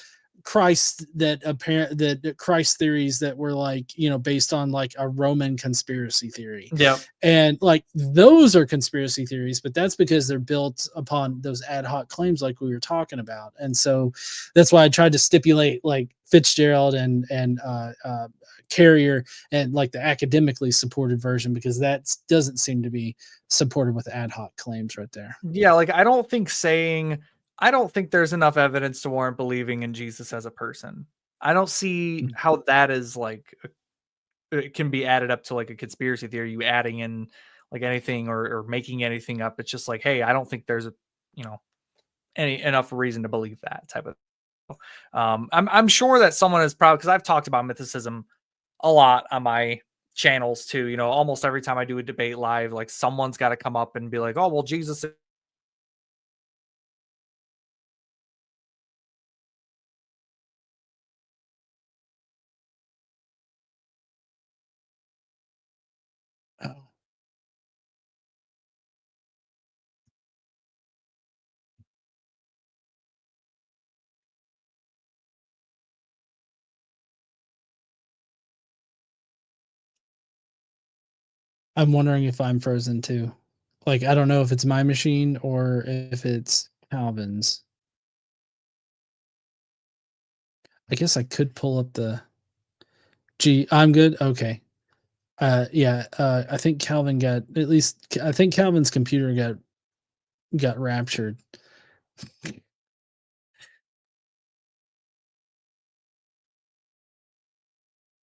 Speaker 1: Christ that Christ theories that were like based on like a Roman conspiracy theory,
Speaker 2: Yep.
Speaker 1: and like those are conspiracy theories, but that's because they're built upon those ad hoc claims like we were talking about. And so that's why I tried to stipulate like Fitzgerald and Carrier and like the academically supported version, because that doesn't seem to be supported with ad hoc claims right there.
Speaker 2: Yeah, like I don't think there's enough evidence to warrant believing in Jesus as a person. I don't see
Speaker 1: Mm.
Speaker 2: how that is like it can be added up to like a conspiracy theory, you adding in like anything or making anything up. It's just like, hey, I don't think there's you know, any enough reason to believe that type of. I'm sure that someone is proud because I've talked about mythicism a lot on my channels too. Almost every time I do a debate live, like someone's got to come up and be like, "Oh, well, Jesus."
Speaker 1: Oh, I'm wondering if I'm frozen too. Like I don't know if it's my machine or if it's Calvin's. I guess I could pull up the G. I'm good. Okay. Yeah, I think Calvin got, at least I think Calvin's computer got raptured.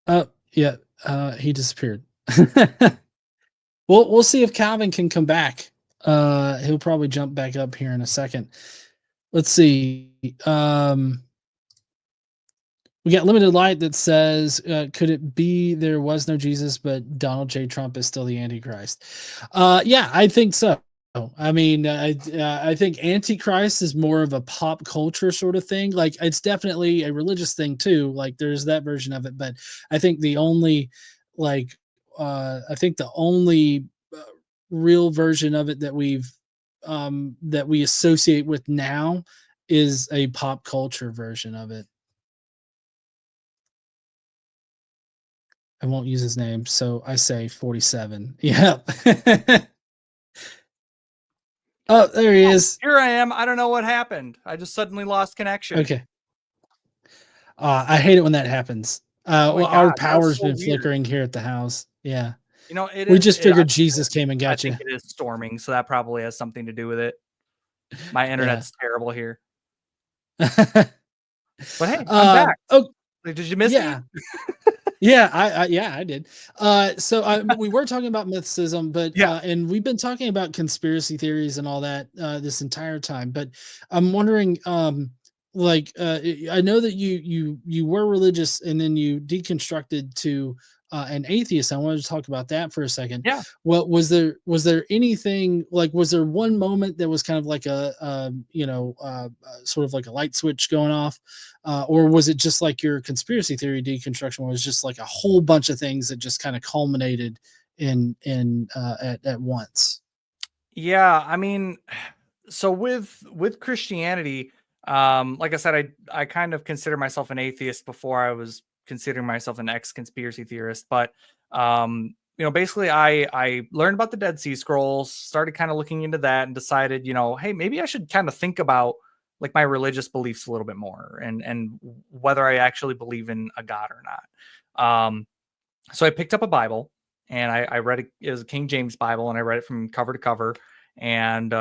Speaker 1: Yeah, he disappeared. We'll see if Calvin can come back. He'll probably jump back up here in a second. Let's see. We got Limited Light that says, could it be there was no Jesus, but Donald J. Trump is still the Antichrist? Yeah, I think so. I mean, I think Antichrist is more of a pop culture sort of thing. Like, it's definitely a religious thing too. Like, there's that version of it, but I think the only, like, I think the only real version of it that we associate with now is a pop culture version of it. I won't use his name, so I say 47. Yeah. Oh, there he is.
Speaker 2: Here I am. I don't know what happened. I just suddenly lost connection.
Speaker 1: Okay. I hate it when that happens.
Speaker 2: Oh my
Speaker 1: Well, our
Speaker 2: God, that was
Speaker 1: power's
Speaker 2: so
Speaker 1: been
Speaker 2: weird.
Speaker 1: flickering here at the house. Yeah.
Speaker 2: You know, it
Speaker 1: We
Speaker 2: is.
Speaker 1: just figured Jesus came and
Speaker 2: I
Speaker 1: got you.
Speaker 2: think it is storming, so that probably has something to do with it. My
Speaker 1: Yeah.
Speaker 2: internet's terrible here. But hey, I'm back.
Speaker 1: Oh,
Speaker 2: Like, did you miss me?
Speaker 1: yeah. Yeah, I did. So we were talking about mythicism, but
Speaker 2: Yeah.
Speaker 1: and we've been talking about conspiracy theories and all that this entire time. But I'm wondering, I know that you were religious and then you deconstructed to an atheist. I wanted to talk about that for a second.
Speaker 2: Yeah.
Speaker 1: What was there anything like? Was there one moment that was kind of like sort of like a light switch going off? Or was it just like your conspiracy theory deconstruction was just like a whole bunch of things that just kind of culminated at once?
Speaker 2: Yeah, I mean, so with Christianity, like I said, I kind of consider myself an atheist before I was considering myself an ex-conspiracy theorist. But basically I learned about the Dead Sea Scrolls, started kind of looking into that and decided, hey, maybe I should kind of think about like my religious beliefs a little bit more and whether I actually believe in a God or not. So I picked up a Bible and I read it. It was a King James Bible, and I read it from cover to cover, and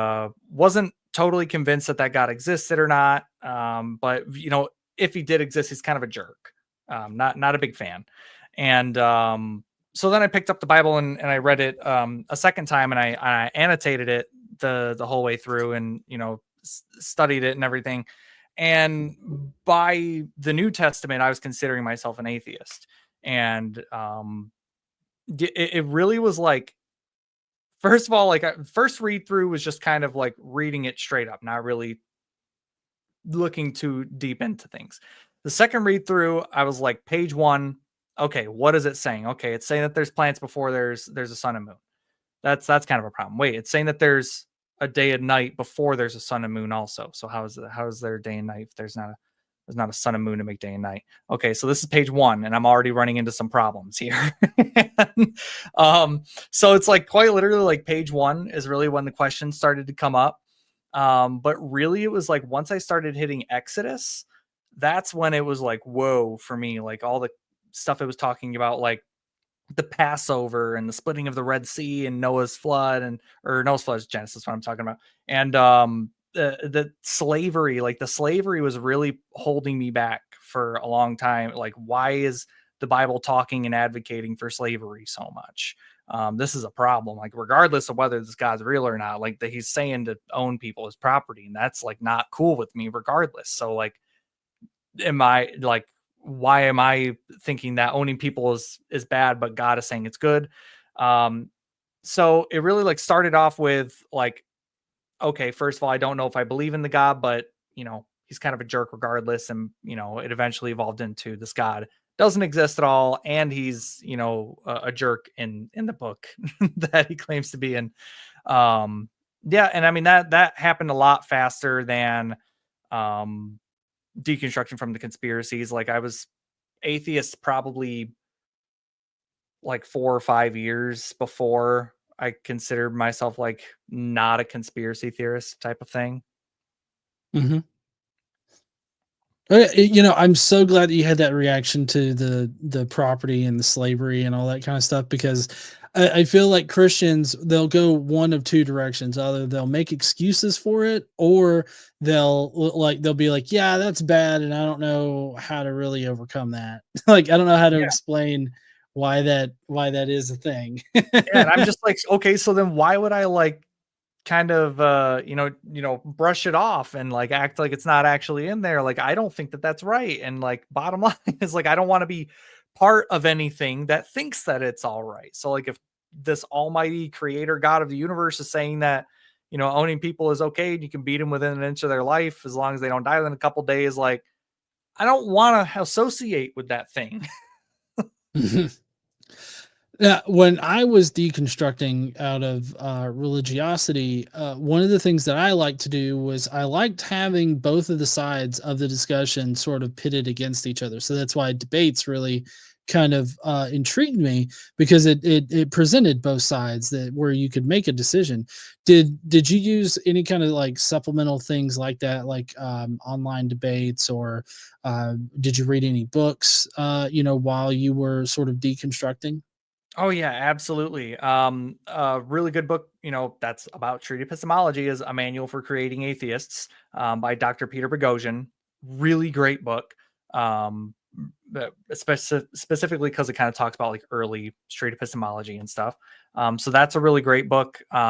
Speaker 2: wasn't totally convinced that God existed or not. But if he did exist, he's kind of a jerk. Not a big fan. And so then I picked up the Bible and I read it a second time, and I annotated it the whole way through, and studied it and everything. And by the New Testament, I was considering myself an atheist. And it really was like, first of all, like first read through was just kind of like reading it straight up, not really looking too deep into things. The second read through, I was like, page 1, okay, what is it saying? Okay, it's saying that there's planets before there's a sun and moon. That's kind of a problem. Wait, it's saying that there's a day and night before there's a sun and moon also. So how is there a day and night if there's not a sun and moon to make day and night? Okay, so this is page 1, and I'm already running into some problems here. So it's like quite literally like page 1 is really when the questions started to come up. But really it was like once I started hitting Exodus, that's when it was like, whoa, for me, like all the stuff it was talking about, like the Passover and the splitting of the Red Sea and Noah's flood, or Noah's flood is Genesis, what I'm talking about. And the slavery, like the slavery was really holding me back for a long time. Like, why is the Bible talking and advocating for slavery so much? This is a problem, like regardless of whether this God's real or not, like that he's saying to own people as property, and that's like not cool with me regardless. So like, why am I thinking that owning people is bad, but God is saying it's good? So it really like started off with like, okay, first of all, I don't know if I believe in the God, but he's kind of a jerk regardless. And it eventually evolved into this God doesn't exist at all, and he's a jerk in the book that he claims to be in. Yeah, and I mean that happened a lot faster than deconstruction from the conspiracies. Like I was atheist probably like 4 or 5 years before I considered myself like not a conspiracy theorist type of thing.
Speaker 1: Mhm. I'm so glad that you had that reaction to the property and the slavery and all that kind of stuff, because I feel like Christians, they'll go one of two directions. Either they'll make excuses for it, or they'll be like, yeah, that's bad, and I don't know how to really overcome that. Like, I don't know how to
Speaker 2: Yeah.
Speaker 1: explain why that is a thing.
Speaker 2: Yeah, and I'm just like, okay, so then why would I like kind of brush it off and like act like it's not actually in there? Like I don't think that that's right. And like bottom line is like I don't want to be part of anything that thinks that it's all right. So like if this almighty creator God of the universe is saying that owning people is okay and you can beat them within an inch of their life as long as they don't die within a couple days, like I don't want to associate with that thing.
Speaker 1: Yeah, when I was deconstructing out of religiosity, one of the things that I liked to do was I liked having both of the sides of the discussion sort of pitted against each other. So that's why debates really kind of intrigued me, because it presented both sides that where you could make a decision. Did you use any kind of like supplemental things like that, like online debates, or did you read any books, while you were sort of deconstructing?
Speaker 2: Oh yeah, absolutely. A really good book, that's about treaty epistemology is A Manual for Creating Atheists, by Dr. Peter Boghossian. Really great book. Specifically because it kind of talks about like early straight epistemology and stuff. So that's a really great book. Like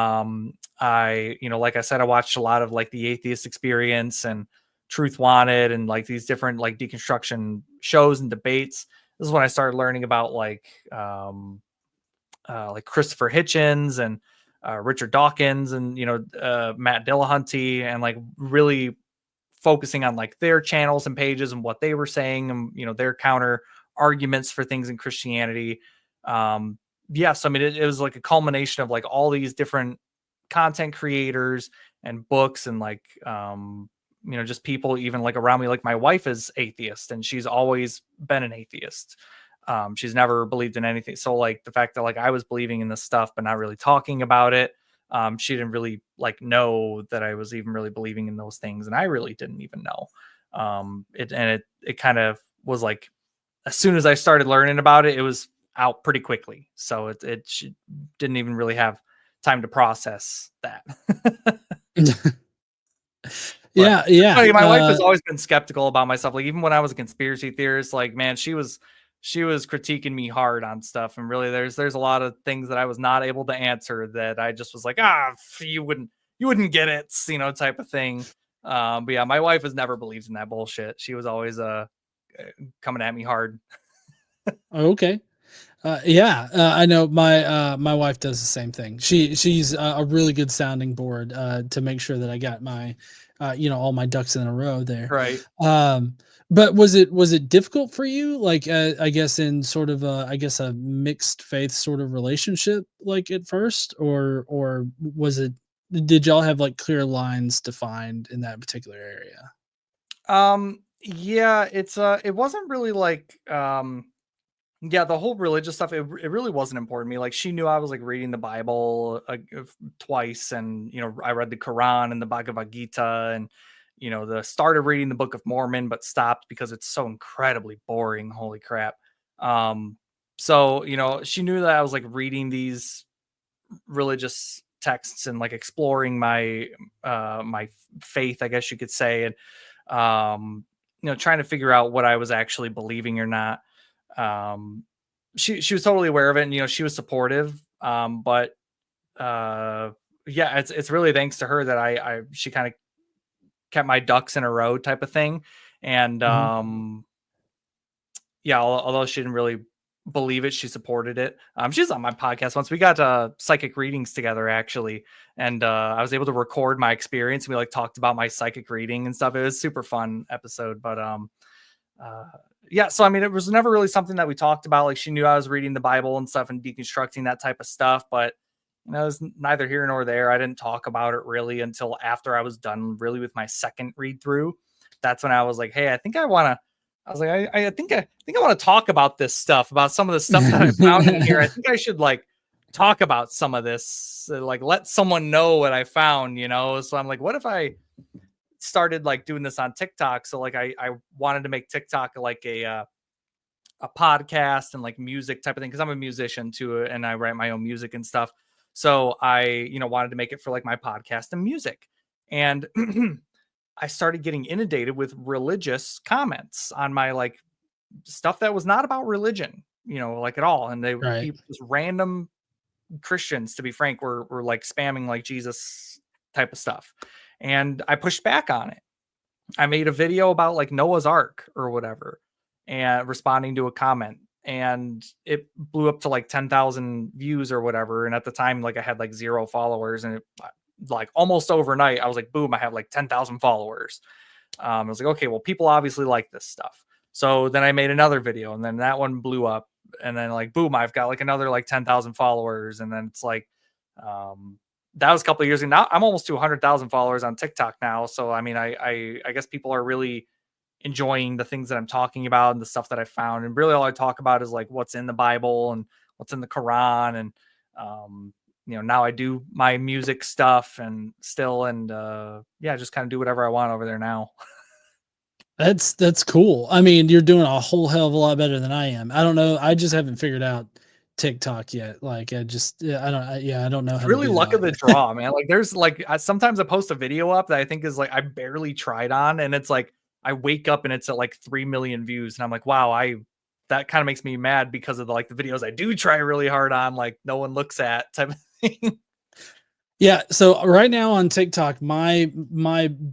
Speaker 2: I said, I watched a lot of like the Atheist Experience and Truth Wanted and like these different like deconstruction shows and debates. This is when I started learning about like Christopher Hitchens and Richard Dawkins and Matt Dillahunty, and like really focusing on like their channels and pages and what they were saying and their counter arguments for things in Christianity. So I mean it was like a culmination of like all these different content creators and books and like just people even like around me. Like my wife is atheist and she's always been an atheist. She's never believed in anything. So like the fact that like I was believing in this stuff but not really talking about it, she didn't really like know that I was even really believing in those things, and I really didn't even know. It kind of was like as soon as I started learning about it, it was out pretty quickly. So she didn't even really have time to process that. But
Speaker 1: Yeah,
Speaker 2: it's
Speaker 1: yeah.
Speaker 2: funny, my wife has always been skeptical about myself. Like even when I was a conspiracy theorist, like man, she was critiquing me hard on stuff. And really there's a lot of things that I was not able to answer that I just was like, you wouldn't get it, type of thing. But yeah, my wife has never believed in that bullshit. She was always coming at me hard.
Speaker 1: Okay. Yeah, I know my wife does the same thing. She's a really good sounding board to make sure that I got my all my ducks in a row there.
Speaker 2: Right.
Speaker 1: But was it difficult for you, like I guess in sort of a mixed faith sort of relationship, like at first, or was it, did y'all have like clear lines defined in that particular area?
Speaker 2: Yeah, it wasn't really like yeah, the whole religious stuff, it really wasn't important to me. Like she knew I was like reading the Bible twice, and I read the Quran and the Bhagavad Gita, and the started reading the Book of Mormon, but stopped because it's so incredibly boring. Holy crap! So she knew that I was like reading these religious texts and like exploring my faith, I guess you could say, and trying to figure out what I was actually believing or not. um she was totally aware of it, and she was supportive. But yeah, it's really thanks to her that I she kind of kept my ducks in a row type of thing. And
Speaker 1: Mhm.
Speaker 2: yeah, although she didn't really believe it, she supported it. She was on my podcast once. We got psychic readings together actually, and I was able to record my experience, and we like talked about my psychic reading and stuff. It was super fun episode. But uh yeah, so I mean it was never really something that we talked about. Like she knew I was reading the Bible and stuff and deconstructing that type of stuff, but it was neither here nor there. I didn't talk about it really until after I was done really with my second read through. That's when I was like, hey, I was like, I think I want to talk about this stuff, about some of the stuff that I found in here. I think I should like talk about some of this, like let someone know what I found. So I'm like, what if I started like doing this on TikTok. So like I wanted to make TikTok like a podcast and like music type of thing, because I'm a musician too, and I write my own music and stuff. So I, wanted to make it for like my podcast and music. And I started getting inundated with religious comments on my like stuff that was not about religion, like at all. And they
Speaker 1: Right.
Speaker 2: people, just random Christians, to be frank, were like spamming like Jesus type of stuff. And I pushed back on it. I made a video about like Noah's Ark or whatever, and responding to a comment, and it blew up to like 10,000 views or whatever. And at the time, like I had like 0 followers, and it, like almost overnight, I was like, boom, I have like 10,000 followers. I was like, okay, well, people obviously like this stuff. So then I made another video, and then that one blew up, and then like, boom, I've got like another like 10,000 followers. And then it's like, that was a couple of years ago. Now I'm almost to 100,000 followers on TikTok now. So, I mean, I guess people are really enjoying the things that I'm talking about and the stuff that I found. And really all I talk about is like what's in the Bible and what's in the Quran. And, now I do my music stuff and still, and just kind of do whatever I want over there now.
Speaker 1: That's cool. I mean, you're doing a whole hell of a lot better than I am. I don't know. I just haven't figured out TikTok yet. Like I just, I don't know
Speaker 2: It's
Speaker 1: how to
Speaker 2: really
Speaker 1: do
Speaker 2: luck of the
Speaker 1: that.
Speaker 2: draw, man. Like there's like, sometimes I post a video up that I think is like, I barely tried on, and it's like, I wake up and it's at like 3 million views. And I'm like, wow, that kind of makes me mad, because of the videos I do try really hard on, like no one looks at type of thing.
Speaker 1: Yeah, so right now on TikTok, my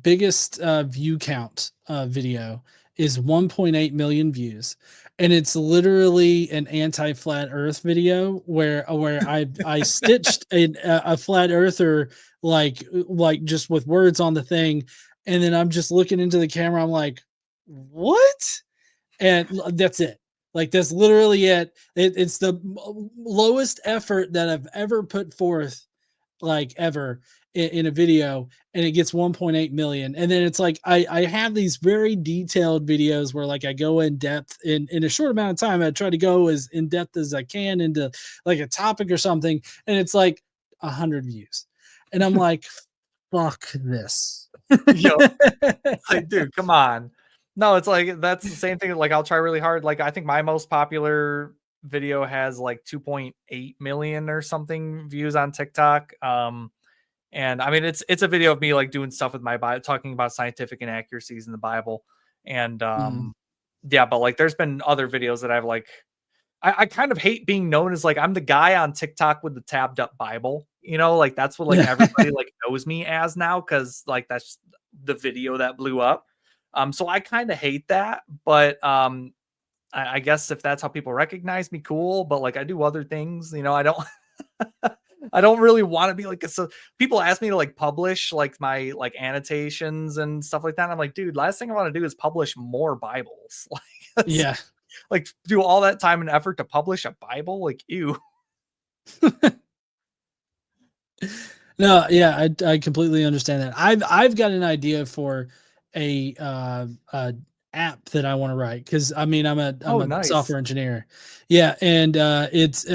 Speaker 1: biggest view count video is 1.8 million views, and it's literally an anti-flat Earth video where I stitched a flat earther like just with words on the thing, and then I'm just looking into the camera. I'm like, what? And that's it. Like that's literally it. It's the lowest effort that I've ever put forth like ever in a video, and it gets 1.8 million. And then it's like I have these very detailed videos where like I go in depth in a short amount of time. I try to go as in depth as I can into like a topic or something, and it's like 100 views, and I'm like, fuck this.
Speaker 2: Yo, like, dude, come on. No, it's like, that's the same thing. Like I'll try really hard. Like I think my most popular video has like 2.8 million or something views on TikTok. And I mean, it's a video of me like doing stuff with my Bible, talking about scientific inaccuracies in the Bible. And yeah, but like there's been other videos that I've like, I kind of hate being known as like, I'm the guy on TikTok with the tabbed up Bible, like that's what like everybody like knows me as now, because like that's the video that blew up. So I kind of hate that, but I guess if that's how people recognize me, cool. But like I do other things, I don't I don't really want to be like, so people ask me to like publish like my like annotations and stuff like that. I'm like, dude, last thing I want to do is publish more Bibles. Like,
Speaker 1: Yeah.
Speaker 2: like do all that time and effort to publish a Bible, like, ew.
Speaker 1: No, yeah, I completely understand that. I've got an idea for a app that I want to write, because I mean I'm
Speaker 2: Oh,
Speaker 1: a
Speaker 2: nice.
Speaker 1: software engineer. Yeah, and it's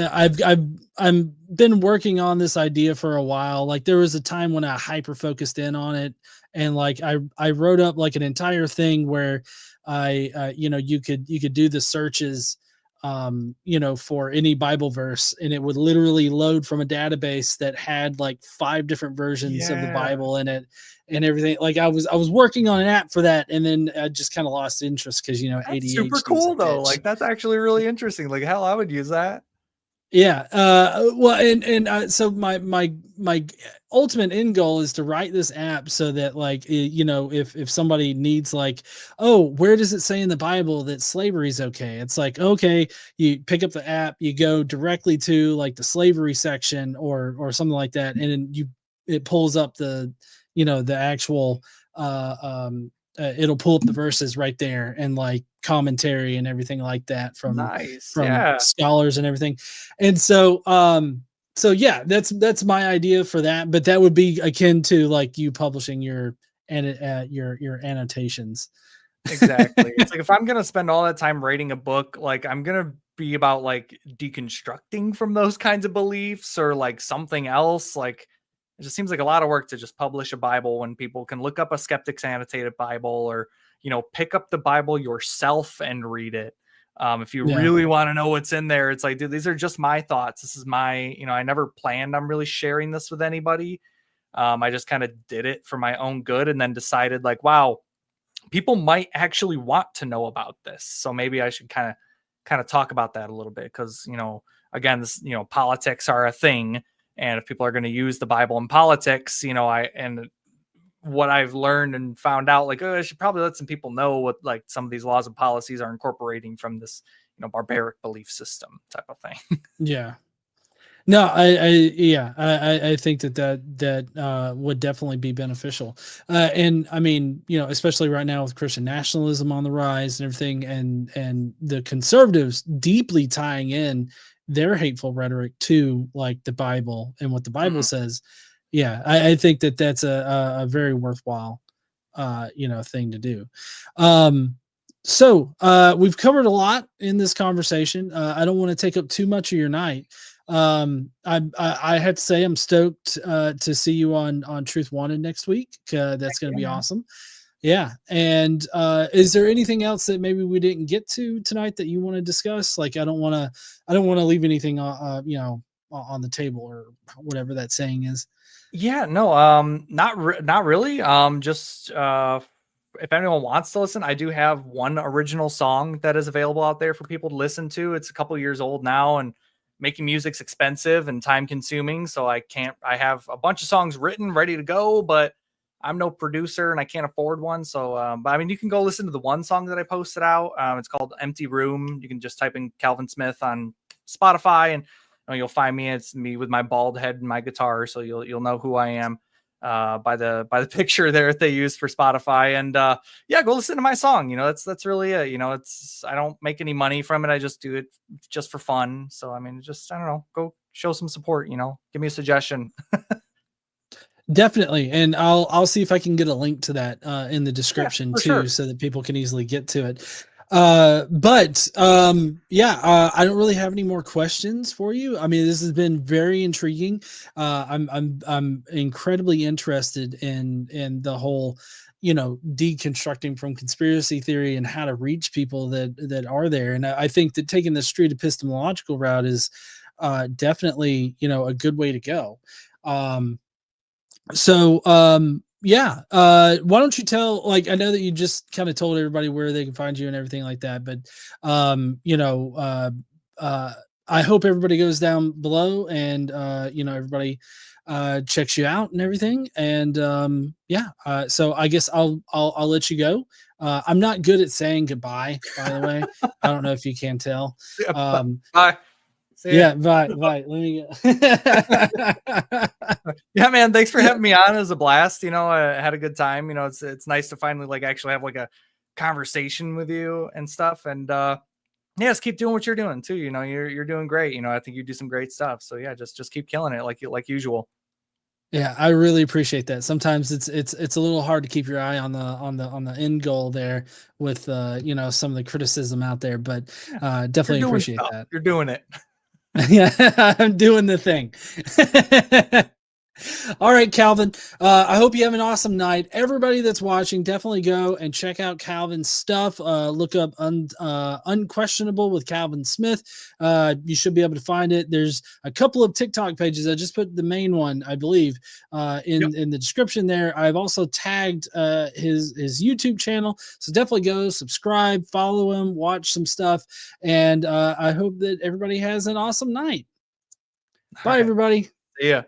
Speaker 1: I'm been working on this idea for a while. Like there was a time when I hyper focused in on it, and like I wrote up like an entire thing where you could do the searches for any Bible verse, and it would literally load from a database that had like 5 different versions of the
Speaker 2: Yeah.
Speaker 1: Bible in it and everything. Like I was working on an app for that, and then I just kind of lost interest because
Speaker 2: That's super
Speaker 1: ADHD is a
Speaker 2: cool though.
Speaker 1: bitch.
Speaker 2: Like that's actually really interesting. Like hell, I would use that.
Speaker 1: Yeah. Well, and so my ultimate end goal is to write this app so that like if somebody needs like, oh, where does it say in the Bible that slavery is okay? It's like, okay, you pick up the app, you go directly to like the slavery section or something like that, and then it pulls up the actual it'll pull up the verses right there, and like commentary and everything like that from
Speaker 2: Nice.
Speaker 1: from
Speaker 2: Yeah.
Speaker 1: scholars and everything. And so yeah, that's my idea for that, but that would be akin to like you publishing your annotations.
Speaker 2: Exactly. It's like if I'm gonna spend all that time writing a book, like I'm gonna be about like deconstructing from those kinds of beliefs or like something else. Like it just seems like a lot of work to just publish a Bible when people can look up a Skeptic's Annotated Bible, or, pick up the Bible yourself and read it. If you
Speaker 1: Yeah.
Speaker 2: really want to know what's in there, it's like, dude, these are just my thoughts. This is my, I never planned on really sharing this with anybody. I just kind of did it for my own good, and then decided like, wow, people might actually want to know about this. So maybe I should kind of talk about that a little bit. Cause again, this, politics are a thing. And if people are going to use the Bible in politics, and what I've learned and found out, like, I should probably let some people know what like some of these laws and policies are incorporating from this, barbaric belief system type of thing.
Speaker 1: Yeah. No, I think that would definitely be beneficial. And I mean, especially right now with Christian nationalism on the rise and everything, and the conservatives deeply tying in their hateful rhetoric to like the Bible and what the Bible says. Yeah, I think that that's a very worthwhile, thing to do. So we've covered a lot in this conversation. I don't want to take up too much of your night. I have to say I'm stoked to see you on Truth Wanted next week. That's going to be awesome. Yeah. And is there anything else that maybe we didn't get to tonight that you want to discuss? Like, I don't want to leave anything, on the table, or whatever that saying is.
Speaker 2: Yeah, no, not really. Just if anyone wants to listen, I do have one original song that is available out there for people to listen to. It's a couple years old now, and making music's expensive and time consuming. So I have a bunch of songs written, ready to go, but I'm no producer and I can't afford one. So, but I mean, you can go listen to the one song that I posted out. It's called Empty Room. You can just type in Calvin Smith on Spotify, and you'll find me. It's me with my bald head and my guitar. So you'll know who I am by the picture there that they use for Spotify. And yeah, go listen to my song. That's really it. I don't make any money from it. I just do it just for fun. So I mean, I don't know, go show some support. Give me a suggestion.
Speaker 1: Definitely, and I'll see if I can get a link to that in the description too,
Speaker 2: sure.
Speaker 1: so that people can easily get to it. I don't really have any more questions for you. I mean, this has been very intriguing. I'm incredibly interested in the whole, deconstructing from conspiracy theory and how to reach people that are there. And I think that taking the street epistemological route is definitely, a good way to go. Why don't you tell, like, I know that you just kind of told everybody where they can find you and everything like that, but I hope everybody goes down below and everybody checks you out and everything. And so I guess I'll let you go. I'm not good at saying goodbye, by the way. I don't know if you can tell.
Speaker 2: Bye.
Speaker 1: Yeah, bye. Let me
Speaker 2: Yeah, man, thanks for having me on. It was a blast. I had a good time. It's nice to finally like actually have like a conversation with you and stuff. And just keep doing what you're doing too. You're doing great. I think you do some great stuff. So yeah, just keep killing it like usual.
Speaker 1: Yeah, I really appreciate that. Sometimes it's a little hard to keep your eye on the end goal there with some of the criticism out there, but definitely appreciate that.
Speaker 2: You're doing it.
Speaker 1: Yeah, I'm doing the thing. All right, Calvin. I hope you have an awesome night. Everybody that's watching, definitely go and check out Calvin's stuff. Look up Unquestionable with Calvin Smith. You should be able to find it. There's a couple of TikTok pages. I just put the main one, I believe, in the description there. I've also tagged his YouTube channel. So definitely go subscribe, follow him, watch some stuff. And I hope that everybody has an awesome night. Bye, everybody.
Speaker 2: See ya.